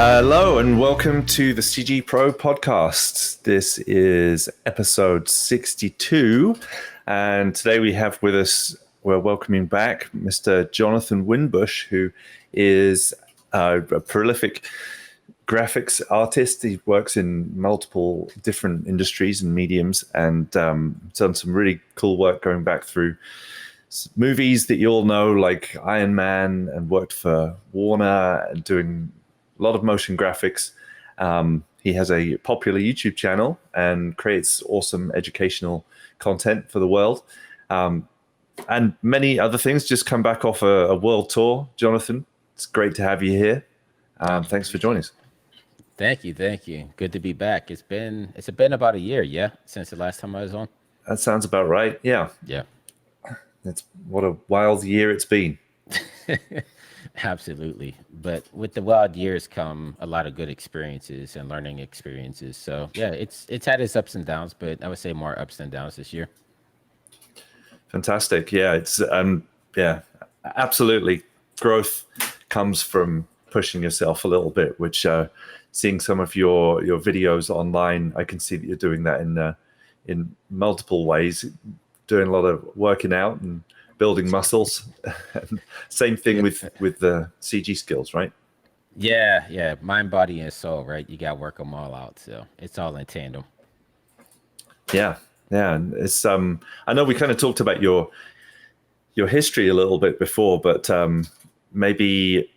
Hello and welcome to the CG Pro podcast. This is episode 62, and today we're welcoming back Mr. Jonathan Winbush, who is a prolific graphics artist. He works in multiple different industries and mediums, and done some really cool work going back through movies that you all know, like Iron Man, and worked for Warner and doing a lot of motion graphics. He has a popular YouTube channel and creates awesome educational content for the world, and many other things. Just come back off a world tour, Jonathan. It's great to have you here. Thanks for joining us. Thank you. Good to be back. It's been about a year, since the last time I was on. That sounds about right. Yeah. What a wild year it's been. Absolutely. But with the wild years come a lot of good experiences and learning experiences. So yeah, it's had its ups and downs, but I would say more ups than downs this year. Fantastic. Yeah, it's absolutely. Growth comes from pushing yourself a little bit, which seeing some of your videos online, I can see that you're doing that in multiple ways, doing a lot of working out and building muscles. Same thing with the CG skills, right? Yeah. Mind, body, and soul, right? You got to work them all out. So it's all in tandem. Yeah. And it's I know we kind of talked about your history a little bit before, but maybe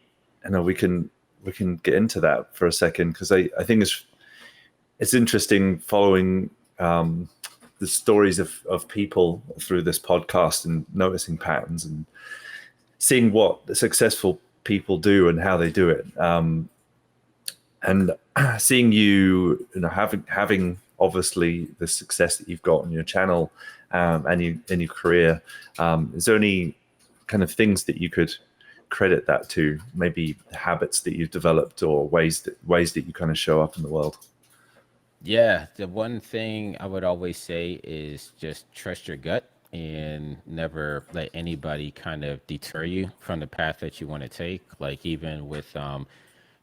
we can get into that for a second, because I think it's interesting following the stories of people through this podcast and noticing patterns and seeing what the successful people do and how they do it. And seeing you having obviously the success that you've got on your channel and in your career, is there any kind of things that you could credit that to? Maybe habits that you've developed or ways that you kind of show up in the world? Yeah, the one thing I would always say is just trust your gut and never let anybody kind of deter you from the path that you want to take. Like even with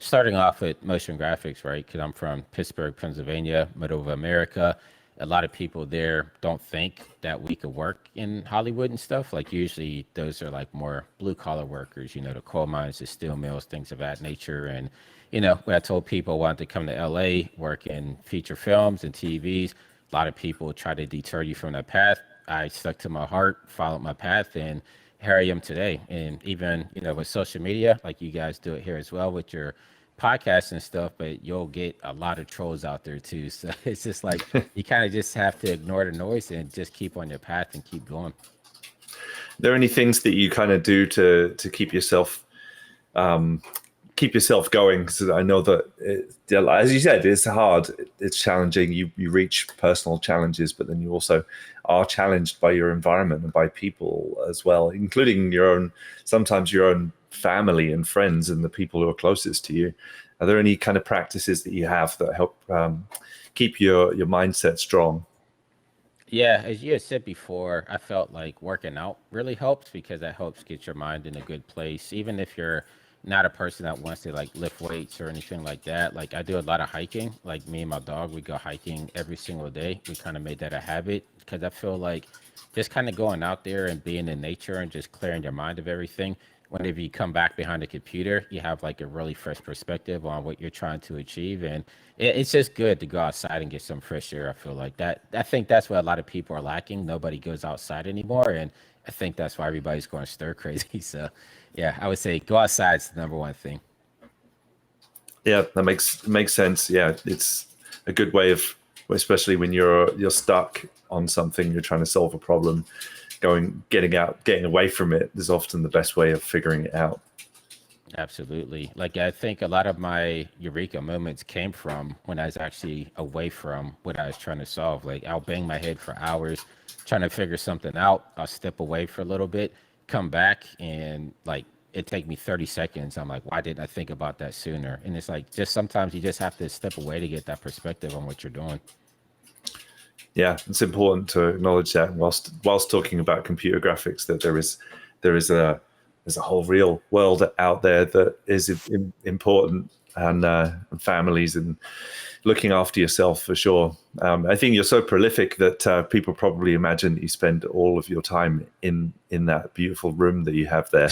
starting off with motion graphics, right? Because I'm from Pittsburgh, Pennsylvania, middle of America. A lot of people there don't think that we could work in Hollywood and stuff. Like usually those are like more blue collar workers, the coal mines, the steel mills, things of that nature. And when I told people I wanted to come to LA, work in feature films and TVs, a lot of people try to deter you from that path. I stuck to my heart, followed my path, and here I am today. And even, with social media, like you guys do it here as well with your podcasts and stuff, but you'll get a lot of trolls out there too. So it's just like, you kind of just have to ignore the noise and just keep on your path and keep going. Are there any things that you kind of do to keep yourself going? Because I know that, as you said, it's hard, it's challenging. You reach personal challenges, but then you also are challenged by your environment and by people as well, including sometimes your own family and friends and the people who are closest to you. Are there any kind of practices that you have that help keep your mindset strong? Yeah, as you had said before, I felt like working out really helps because that helps get your mind in a good place. Even if you're not a person that wants to like lift weights or anything like that. Like I do a lot of hiking. Like me and my dog, we go hiking every single day. We kind of made that a habit because I feel like just kind of going out there and being in nature and just clearing your mind of everything. Whenever you come back behind the computer, you have like a really fresh perspective on what you're trying to achieve. And it's just good to go outside and get some fresh air. I feel like that. I think that's what a lot of people are lacking. Nobody goes outside anymore. And I think that's why everybody's going stir crazy. So yeah, I would say go outside is the number one thing. Yeah, that makes sense. Yeah, it's a good way of, especially when you're stuck on something, you're trying to solve a problem, getting away from it is often the best way of figuring it out. Absolutely. Like I think a lot of my eureka moments came from when I was actually away from what I was trying to solve. Like I'll bang my head for hours trying to figure something out. I'll step away for a little bit, come back, and like it take me 30 seconds. I'm like, why didn't I think about that sooner? And it's like, just sometimes you just have to step away to get that perspective on what you're doing. Yeah, it's important to acknowledge that whilst talking about computer graphics, that there's a whole real world out there that is important and families and looking after yourself for sure. I think you're so prolific that people probably imagine that you spend all of your time in that beautiful room that you have there.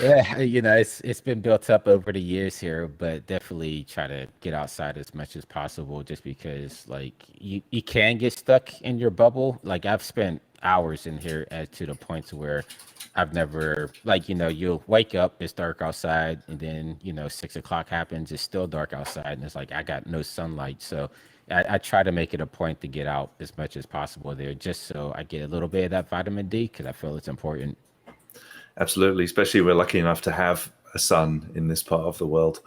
Yeah, it's been built up over the years here, but definitely try to get outside as much as possible just because like you can get stuck in your bubble. Like I've spent hours in here at to the point to where I've never like, you'll wake up, it's dark outside, and then, 6 o'clock happens, it's still dark outside, and it's like I got no sunlight. So I try to make it a point to get out as much as possible there just so I get a little bit of that vitamin D because I feel it's important. Absolutely, especially we're lucky enough to have a sun in this part of the world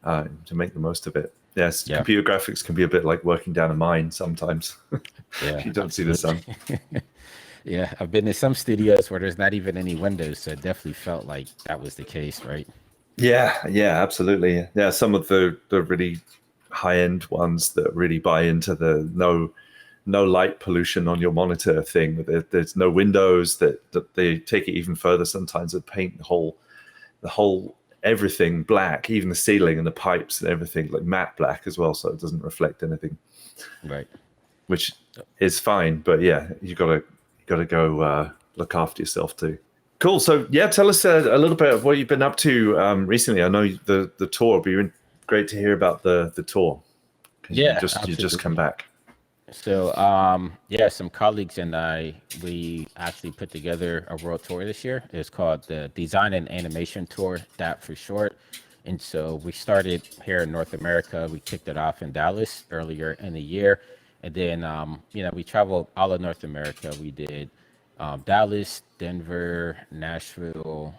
to make the most of it. Yes, Yeah. computer graphics can be a bit like working down a mine sometimes if Yeah, you don't see the sun. absolutely. Yeah, I've been in some studios where there's not even any windows, so it definitely felt like that was the case, right? Yeah, absolutely. Yeah, some of the really high end ones that really buy into the no light pollution on your monitor thing. There's no windows. That they take it even further. Sometimes they paint the whole everything black, even the ceiling and the pipes and everything like matte black as well, so it doesn't reflect anything, Right. which is fine. But yeah, you gotta go look after yourself too. Cool. So yeah, tell us a little bit of what you've been up to recently. I know the tour. It'd be great to hear about the tour because you Yeah, just come absolutely. back. So, yeah, some colleagues and we actually put together a world tour this year. It's called the Design and Animation Tour, that for short. And so we started here in North America. We kicked it off in Dallas earlier in the year. And then, we traveled all of North America. We did Dallas, Denver, Nashville,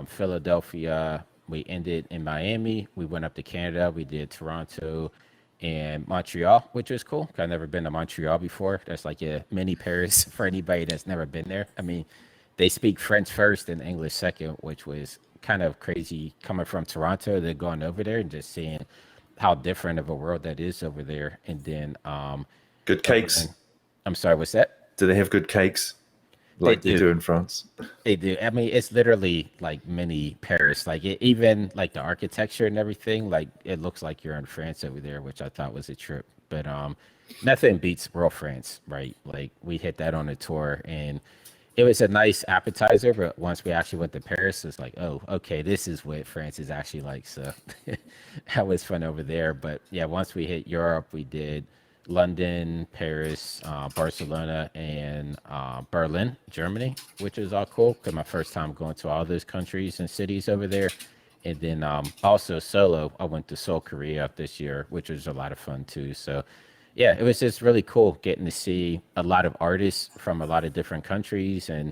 Philadelphia. We ended in Miami. We went up to Canada. We did Toronto and Montreal, which was cool. I've never been to Montreal before. That's like a mini Paris for anybody that's never been there. I mean, they speak French first and English second, which was kind of crazy coming from Toronto. They're going over there and just seeing how different of a world that is over there. And then Good over in, cakes. I'm sorry, what's that? Do they have good cakes They like they do. do in France? They do. I mean, it's literally like mini Paris. Like even like the architecture and everything, like it looks like you're in France over there, which I thought was a trip. But nothing beats real France, right? Like we hit that on a tour and it was a nice appetizer, but once we actually went to Paris, it's like, oh, okay, this is what France is actually like. So that was fun over there. But yeah, once we hit Europe, we did London, Paris, Barcelona, and Berlin, Germany, which is all cool because my first time going to all those countries and cities over there. And then also solo, I went to Seoul, Korea this year, which was a lot of fun too. So yeah, it was just really cool getting to see a lot of artists from a lot of different countries and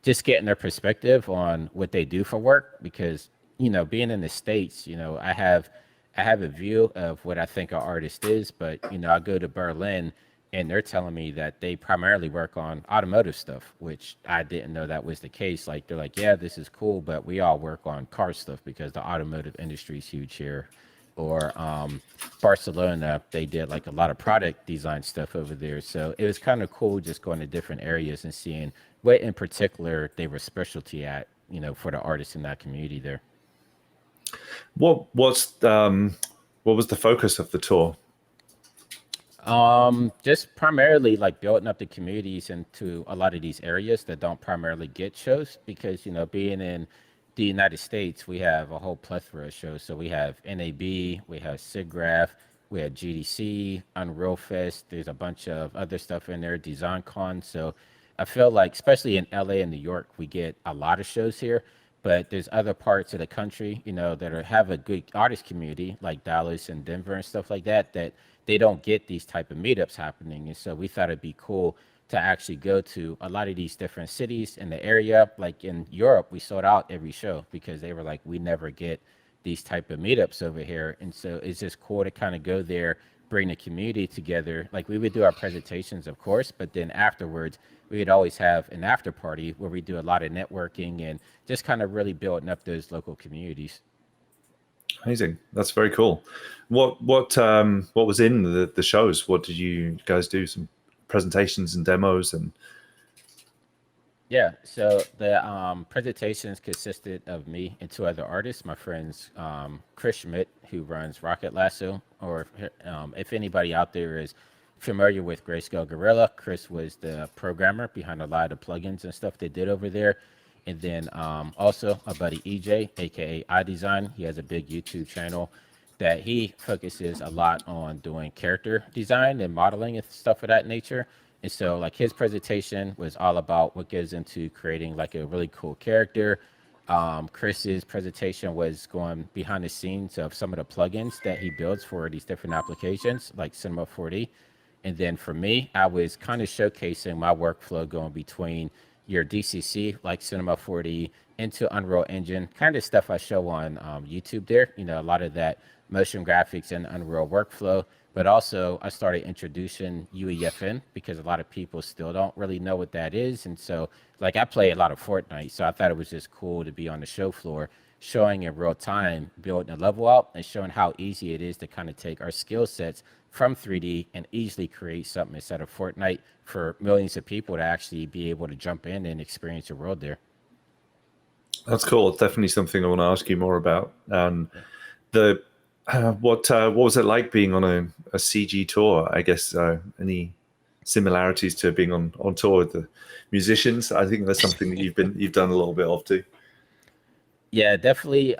just getting their perspective on what they do for work because being in the states, I have a view of what I think an artist is, but I go to Berlin and they're telling me that they primarily work on automotive stuff, which I didn't know that was the case. Like they're like, yeah, this is cool, but we all work on car stuff because the automotive industry is huge here. Or Barcelona, they did like a lot of product design stuff over there. So it was kind of cool just going to different areas and seeing what in particular they were specialty at, for the artists in that community there. What was the focus of the tour? Just primarily like building up the communities into a lot of these areas that don't primarily get shows because, being in the United States, we have a whole plethora of shows. So we have NAB, we have SIGGRAPH, we have GDC, Unreal Fest. There's a bunch of other stuff in there, Design Con. So I feel like, especially in LA and New York, we get a lot of shows here. But there's other parts of the country, that have a good artist community, like Dallas and Denver and stuff like that, that they don't get these type of meetups happening. And so we thought it'd be cool to actually go to a lot of these different cities in the area. Like in Europe, we sold out every show because they were like, we never get these type of meetups over here. And so it's just cool to kind of go there, bring the community together. Like we would do our presentations, of course, but then afterwards, we would always have an after party where we do a lot of networking and just kind of really building up those local communities. Amazing. That's very cool. What was in the shows? What did you guys do? Some presentations and demos and Yeah, so the presentations consisted of me and two other artists, my friends Chris Schmidt, who runs Rocket Lasso, or if anybody out there is familiar with Grayscale Gorilla, Chris was the programmer behind a lot of the plugins and stuff they did over there. And then also a buddy EJ, aka iDesign. He has a big YouTube channel that he focuses a lot on doing character design and modeling and stuff of that nature. And so, like, his presentation was all about what goes into creating like a really cool character. Chris's presentation was going behind the scenes of some of the plugins that he builds for these different applications, like Cinema 4D. And then for me, I was kind of showcasing my workflow going between your DCC, like Cinema 4D, into Unreal Engine, kind of stuff I show on YouTube there. You know, a lot of that motion graphics and Unreal workflow. But also, I started introducing UEFN because a lot of people still don't really know what that is. And so, like, I play a lot of Fortnite, so I thought it was just cool to be on the show floor showing in real time, building a level out and showing how easy it is to kind of take our skill sets from 3D and easily create something instead of Fortnite for millions of people to actually be able to jump in and experience the world there. That's cool. It's definitely something I want to ask you more about. The what was it like being on a CG tour? I guess any similarities to being on tour with the musicians? I think that's something that you've done a little bit of too. Yeah, definitely.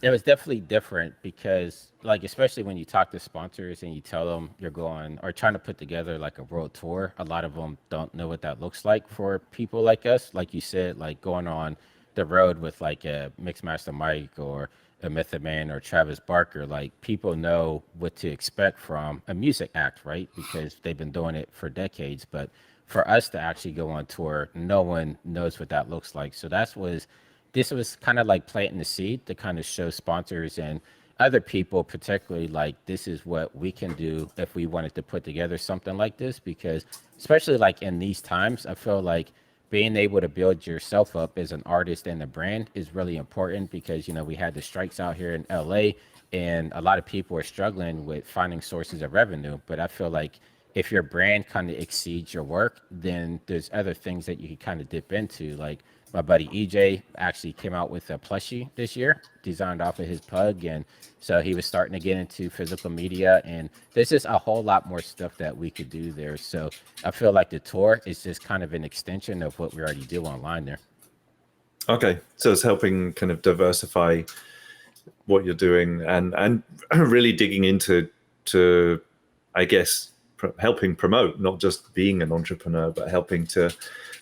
It was definitely different because, like, especially when you talk to sponsors and you tell them you're going or trying to put together like a world tour, a lot of them don't know what that looks like for people like us. Like you said, like going on the road with like a Mixmaster Mike or a Method Man or Travis Barker, like people know what to expect from a music act, right? Because they've been doing it for decades. But for us to actually go on tour, no one knows what that looks like. So that's was this was kind of like planting the seed to kind of show sponsors and other people, particularly, like this is what we can do if we wanted to put together something like this. Because especially like in these times, I feel like being able to build yourself up as an artist and a brand is really important because you know we had the strikes out here in LA and a lot of people are struggling with finding sources of revenue. But I feel like if your brand kind of exceeds your work, then there's other things that you can kind of dip into. Like my buddy EJ actually came out with a plushie this year, designed off of his pug, and so he was starting to get into physical media. And there's just a whole lot more stuff that we could do there. So I feel like the tour is just kind of an extension of what we already do online there. Okay, so it's helping kind of diversify what you're doing and really digging into to I guess helping promote not just being an entrepreneur but helping to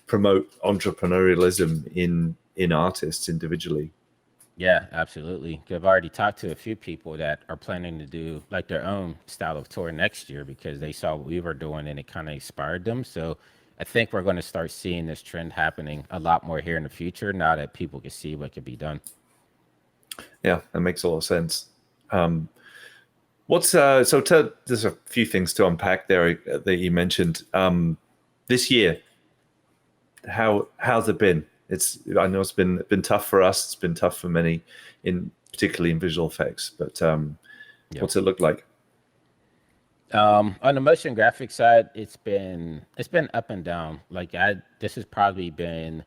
promote entrepreneurialism in artists individually. Yeah, absolutely. 'Cause I've already talked to a few people that are planning to do like their own style of tour next year because they saw what we were doing and it kind of inspired them. So I think we're going to start seeing this trend happening a lot more here in the future now that people can see what can be done. Yeah, that makes a lot of sense. What's so there's a few things to unpack there that you mentioned. This year, how's it been? It's I know it's been tough for us. It's been tough for many, in particularly in visual effects. But Yeah. what's it look like? On the motion graphics side, it's been up and down. Like this has probably been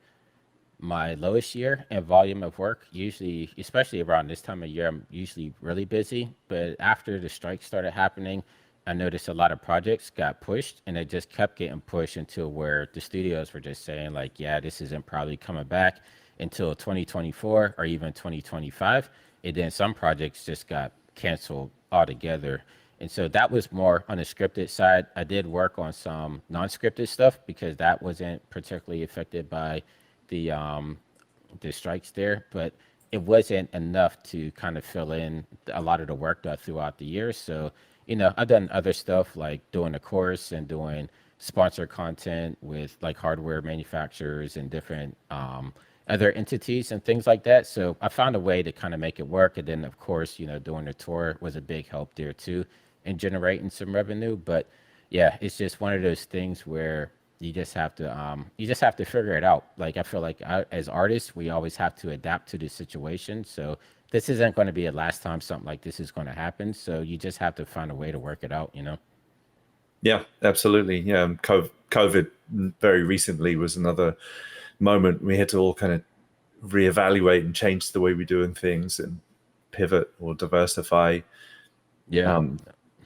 my lowest year in volume of work. Usually, especially around this time of year, I'm usually really busy. But after the strike started happening, I noticed a lot of projects got pushed and it just kept getting pushed until where the studios were just saying, like, yeah, this isn't probably coming back until 2024 or even 2025. And then some projects just got canceled altogether. And so that was more on the scripted side. I did work on some non-scripted stuff because that wasn't particularly affected by the the strikes there, but it wasn't enough to kind of fill in a lot of the work done throughout the year. So, you know, I've done other stuff like doing a course and doing sponsor content with like hardware manufacturers and different other entities and things like that. So I found a way to kind of make it work. And then, of course, you know, doing the tour was a big help there too in generating some revenue. But yeah, it's just one of those things where you just have to figure it out. Like I feel like as artists, we always have to adapt to the situation. So this isn't going to be a last time something like this is going to happen. So you just have to find a way to work it out, you know? Yeah, absolutely. Yeah, COVID very recently was another moment we had to all kind of reevaluate and change the way we're doing things and pivot or diversify. Yeah. Um,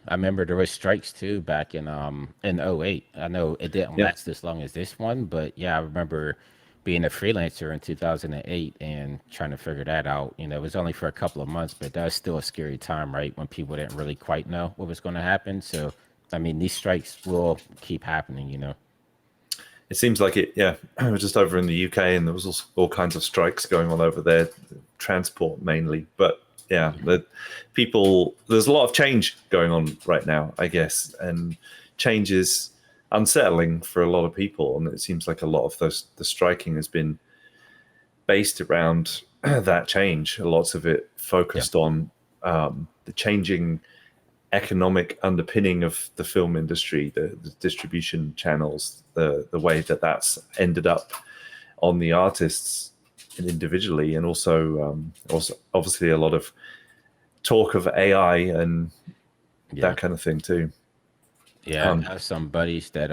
I remember there was strikes too back in '08. I know it didn't yeah, last as long as this one, but yeah, I remember being a freelancer in 2008 and trying to figure that out. It was only for a couple of months, but that was still a scary time, right? When people didn't really quite know what was going to happen. So, I mean, these strikes will keep happening. it seems like it. Yeah, I was just over in the UK, and there was all kinds of strikes going on over there, transport mainly. But yeah, there's a lot of change going on right now, I guess, and change is unsettling for a lot of people. And it seems like a lot of the striking has been based around that change. Lots of it Yeah. focused on the changing economic underpinning of the film industry, the distribution channels, the way that's ended up on the artists individually, and also obviously a lot of talk of AI and Yeah. that kind of thing too. Yeah, I have some buddies that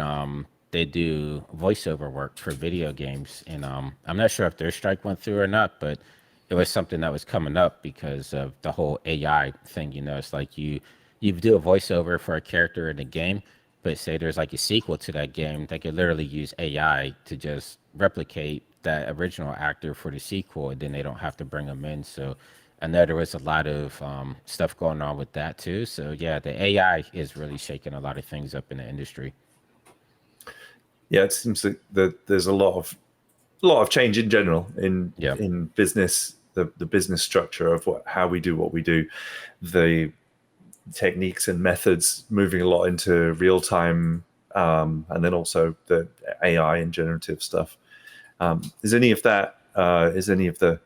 they do voiceover work for video games, and I'm not sure if their strike went through or not, but it was something that was coming up because of the whole AI thing. It's like you do a voiceover for a character in a game, but say there's like a sequel to that game, they could literally use AI to just replicate that original actor for the sequel, and then they don't have to bring them in. So I know there was a lot of stuff going on with that too. So yeah, the AI is really shaking a lot of things up in the industry. Yeah, it seems like there's a lot of change in general Yeah, in business, the business structure of how we do what we do, the techniques and methods moving a lot into real time, and then also the AI and generative stuff. Is any of that? Is any of the?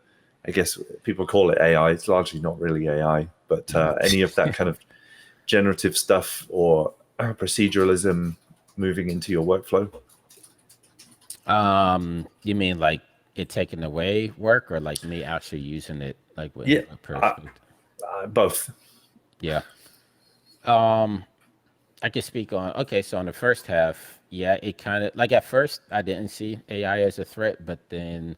I guess people call it AI. It's largely not really AI, but any of that kind of generative stuff or proceduralism moving into your workflow? you mean like it taking away work, or like me actually using it like Yeah, in a perfect? both. Yeah. Um, I can speak on. Okay, so on the first half, yeah, it kind of like at first I didn't see AI as a threat, but then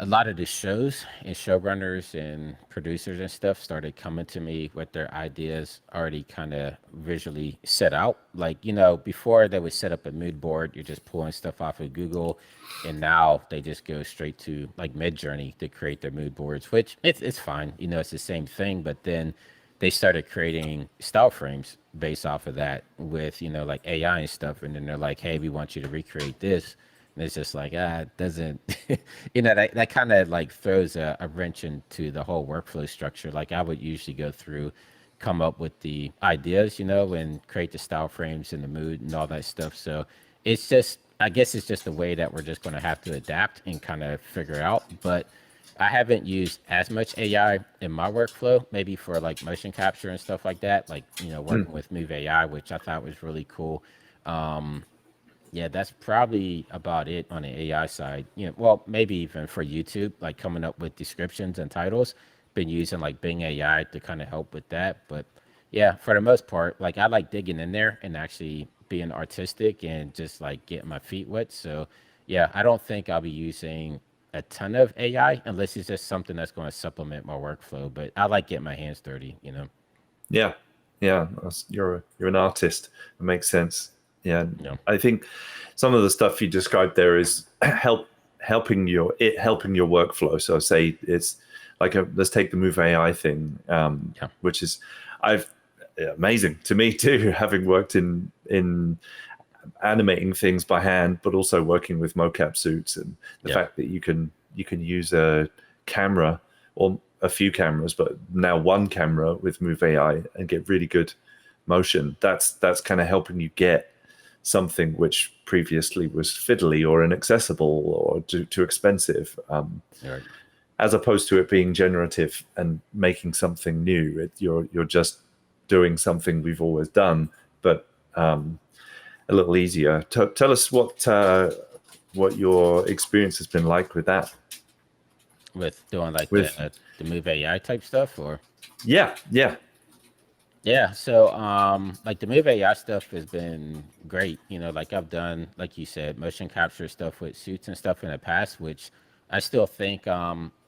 a lot of the shows and showrunners and producers and stuff started coming to me with their ideas already kind of visually set out. Like, before they would set up a mood board, you're just pulling stuff off of Google. And now they just go straight to like Mid Journey to create their mood boards, which it's fine. It's the same thing. But then they started creating style frames based off of that with, like AI and stuff. And then they're like, hey, we want you to recreate this. And it's just like, it doesn't, that kind of like throws a wrench into the whole workflow structure. Like I would usually go through, come up with the ideas, and create the style frames and the mood and all that stuff. So it's just, I guess it's just the way that we're just going to have to adapt and kind of figure out. But I haven't used as much AI in my workflow, maybe for like motion capture and stuff like that, like, working with Move AI, which I thought was really cool. Um, yeah, that's probably about it on the AI side. Well, maybe even for YouTube, like coming up with descriptions and titles, been using like Bing AI to kind of help with that. But yeah, for the most part, like I like digging in there and actually being artistic and just like getting my feet wet. So yeah, I don't think I'll be using a ton of AI unless it's just something that's going to supplement my workflow. But I like getting my hands dirty. Yeah, yeah. You're an artist. It makes sense. Yeah, Yeah. I think some of the stuff you described there is helping your workflow. So say it's like let's take the Move AI thing, Yeah. which is I've amazing to me too, having worked in animating things by hand, but also working with mocap suits, and the Yeah. fact that you can use a camera or a few cameras, but now one camera with Move AI and get really good motion. That's kind of helping you get something which previously was fiddly or inaccessible or too expensive, Right. as opposed to it being generative and making something new. You're just doing something we've always done, but a little easier. Tell us what your experience has been like with that. With doing like With the Move AI type stuff or. yeah, yeah, Yeah, so like the Move AI stuff has been great. Like I've done, like you said, motion capture stuff with suits and stuff in the past, which I still think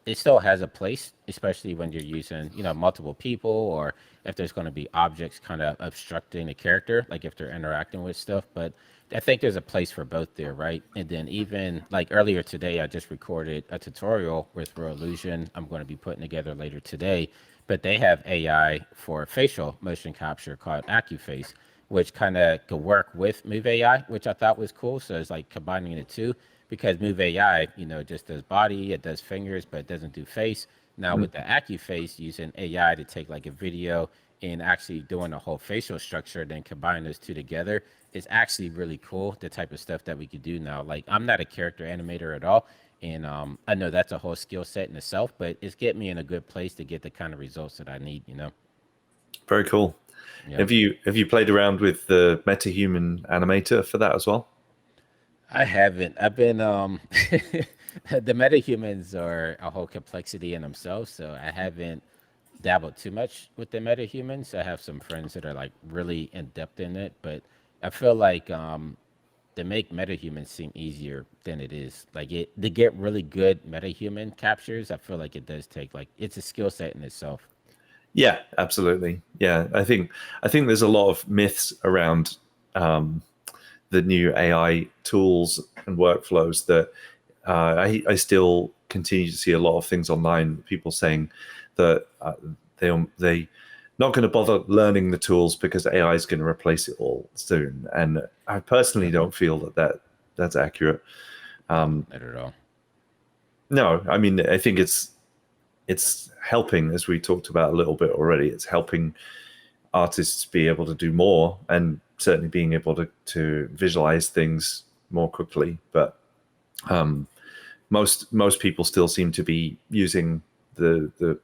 it still has a place, especially when you're using, multiple people or if there's going to be objects kind of obstructing the character, like if they're interacting with stuff. But I think there's a place for both there, right? And then even like earlier today, I just recorded a tutorial with Real Illusion. I'm going to be putting together later today, but they have AI for facial motion capture called AccuFace, which kind of could work with Move AI, which I thought was cool. So it's like combining the two because Move AI, just does body, it does fingers, but it doesn't do face. Now Mm. with the AccuFace, using AI to take like a video and actually doing a whole facial structure, then combine those two together is actually really cool. The type of stuff that we could do now. Like I'm not a character animator at all, and I know that's a whole skill set in itself, but it's getting me in a good place to get the kind of results that I need. Very cool. Yeah. Have you played around with the MetaHuman animator for that as well? I haven't. I've been the metahumans are a whole complexity in themselves, so I haven't dabbled too much with the metahumans. I have some friends that are like really in depth in it, but I feel like to make metahumans seem easier than it is. Like it to get really good metahuman captures, I feel like it does take like it's a skill set in itself. Yeah, absolutely. Yeah, I think there's a lot of myths around the new AI tools and workflows that I still continue to see a lot of things online. People saying that they not going to bother learning the tools because AI is going to replace it all soon. And I personally Yeah, don't feel that's accurate. no, not at all. No, I mean I think it's helping, as we talked about a little bit already. It's helping artists be able to do more and certainly being able to visualize things more quickly. But most people still seem to be using the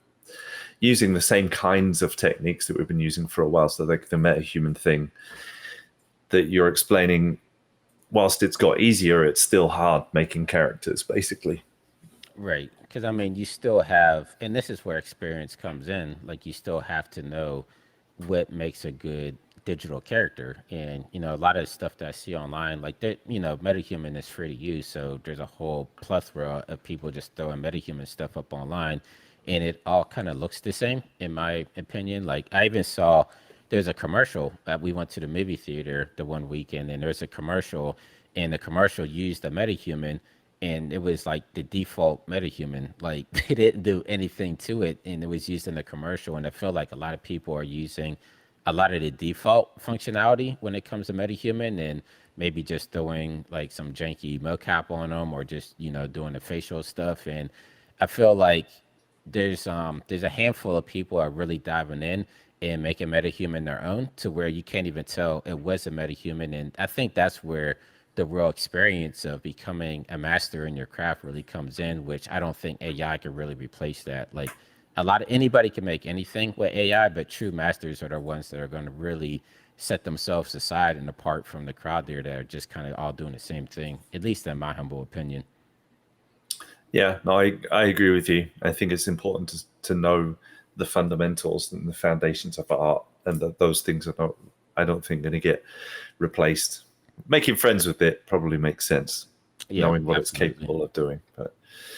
using the same kinds of techniques that we've been using for a while. So like the metahuman thing that you're explaining, whilst it's got easier, it's still hard making characters, basically. Right. Because I mean, you still have, and this is where experience comes in. Like, you still have to know what makes a good digital character. And, a lot of stuff that I see online, like, that, MetaHuman is free to use. So there's a whole plethora of people just throwing MetaHuman stuff up online. And it all kind of looks the same, in my opinion. Like, I even saw there's a commercial that we went to the movie theater the one weekend, and there's a commercial, and the commercial used a MetaHuman and it was like the default metahuman. Like they didn't do anything to it, and it was used in the commercial. And I feel like a lot of people are using a lot of the default functionality when it comes to metahuman, and maybe just throwing like some janky mocap on them, or just doing the facial stuff. And I feel like there's a handful of people are really diving in and making metahuman their own to where you can't even tell it was a metahuman. And I think that's where the real experience of becoming a master in your craft really comes in, which I don't think AI can really replace that. Like a lot of anybody can make anything with AI, but true masters are the ones that are going to really set themselves aside and apart from the crowd there that are just kind of all doing the same thing, at least in my humble opinion. Yeah, no, I agree with you. I think it's important to know the fundamentals and the foundations of art, and that those things are not, I don't think, going to get replaced. Making friends with it probably makes sense, Yeah, knowing what it's absolutely. capable of doing. But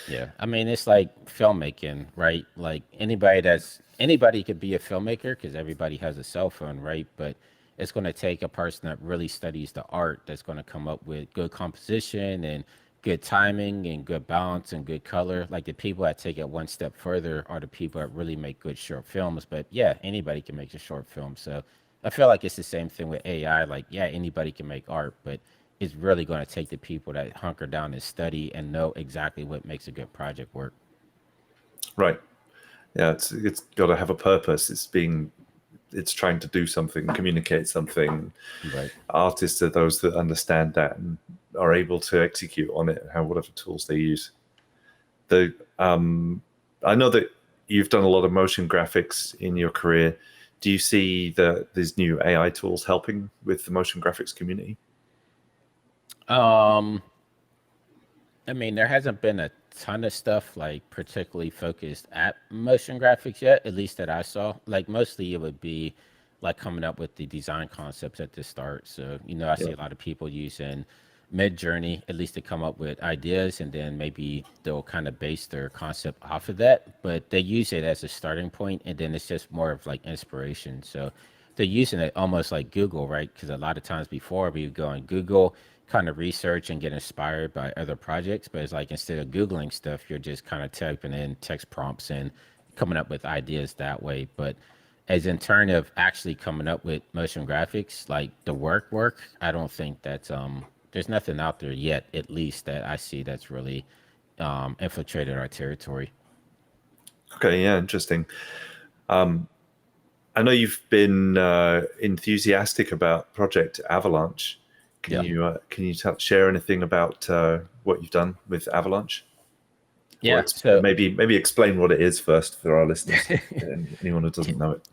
Yeah, I mean it's like filmmaking, right? Like anybody could be a filmmaker because everybody has a cell phone, right? But it's going to take a person that really studies the art that's going to come up with good composition and good timing and good balance and good color. Like the people that take it one step further are the people that really make good short films. But yeah, anybody can make a short film. So I feel like it's the same thing with AI. Like yeah, anybody can make art, but it's really going to take the people that hunker down and study and know exactly what makes a good project work. right, yeah, it's got to have a purpose. It's trying to do something, communicate something. Right. Artists are those that understand that and are able to execute on it. How whatever tools they use. The I know that you've done a lot of motion graphics in your career. Do you see these new AI tools helping with the motion graphics community? Um, I mean, there hasn't been a ton of stuff like particularly focused at motion graphics yet, at least that I saw. Like mostly it would be like coming up with the design concepts at the start. So, I Yeah. see a lot of people using mid journey at least to come up with ideas, and then maybe they'll kind of base their concept off of that, but they use it as a starting point, and then it's just more of like inspiration. So they're using it almost like Google, right? Because a lot of times before we would go on Google, kind of research and get inspired by other projects, but it's like instead of Googling stuff, you're just kind of typing in text prompts and coming up with ideas that way. But as in turn of actually coming up with motion graphics, like the work, I don't think that's there's nothing out there yet, at least that I see that's really infiltrated our territory. Okay. Yeah. Interesting. I know you've been enthusiastic about Project Avalanche. Yeah. Can you share anything about what you've done with Avalanche, or Yeah. So maybe explain what it is first for our listeners, anyone who doesn't know it.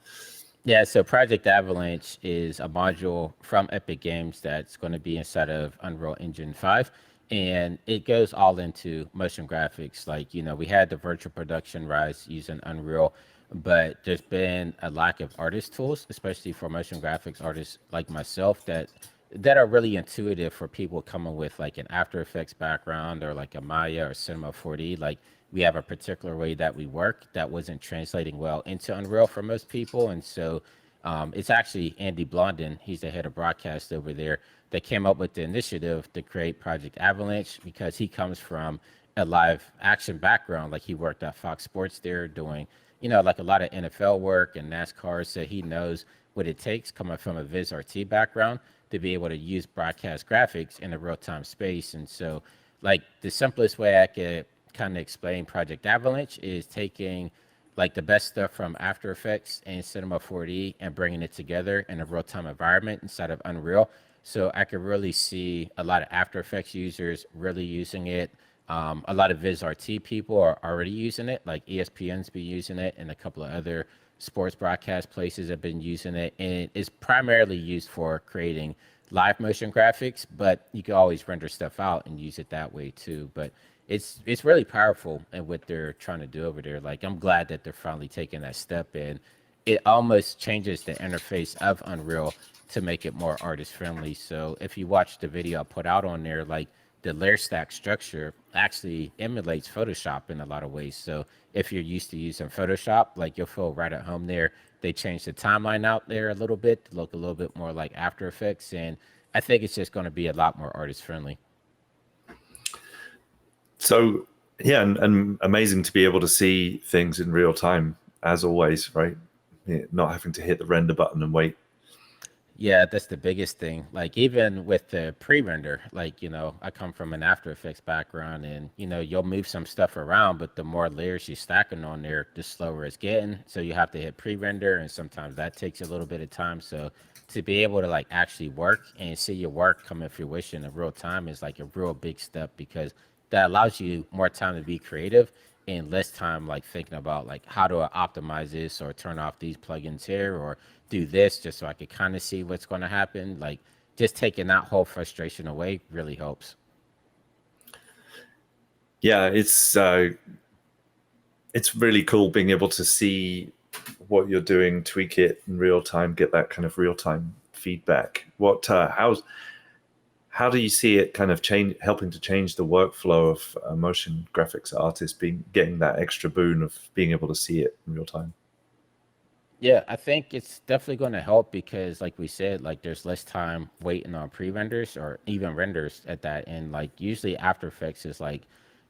yeah, so Project Avalanche is a module from Epic Games that's going to be inside of Unreal Engine 5. And it goes all into motion graphics. Like, we had the virtual production rise using Unreal, but there's been a lack of artist tools, especially for motion graphics artists like myself, that are really intuitive for people coming with like an After Effects background or like a Maya or Cinema 4D. Like we have a particular way that we work that wasn't translating well into Unreal for most people, and so it's actually Andy Blondin. He's the head of broadcast over there that came up with the initiative to create Project Avalanche because he comes from a live action background. Like he worked at Fox Sports there doing, like a lot of NFL work and NASCAR. So he knows what it takes coming from a Viz RT background to be able to use broadcast graphics in a real time space. And so, like, the simplest way I could kind of explain Project Avalanche is taking like the best stuff from After Effects and Cinema 4D and bringing it together in a real time environment inside of Unreal. So I could really see a lot of After Effects users really using it. A lot of Viz RT people are already using it, like ESPN's been using it, and a couple of other sports broadcast places have been using it. And it's primarily used for creating live motion graphics, but you can always render stuff out and use it that way too. But it's really powerful in what they're trying to do over there. Like I'm glad that they're finally taking that step, and it almost changes the interface of Unreal to make it more artist friendly. So if you watch the video I put out on there, like the layer stack structure actually emulates Photoshop in a lot of ways. So if you're used to using Photoshop, like you'll feel right at home there. They changed the timeline out there a little bit to look a little bit more like After Effects, and I think it's just going to be a lot more artist friendly. So yeah, and amazing to be able to see things in real time, as always, right? Yeah, not having to hit the render button and wait. Yeah, that's the biggest thing. Like even with the pre-render, like, I come from an After Effects background and, you'll move some stuff around, but the more layers you're stacking on there, the slower it's getting. So you have to hit pre-render and sometimes that takes a little bit of time. So to be able to like actually work and see your work come in fruition in real time is like a real big step because that allows you more time to be creative and less time like thinking about like how do I optimize this or turn off these plugins here or do this just so I could kind of see what's going to happen. Like just taking that whole frustration away really helps. Yeah, it's really cool being able to see what you're doing, tweak it in real time, get that kind of real time feedback. How do you see it kind of helping to change the workflow of a motion graphics artist getting that extra boon of being able to see it in real time? Yeah, I think it's definitely going to help because, like we said, like there's less time waiting on pre-renders or even renders at that. And like usually After Effects is like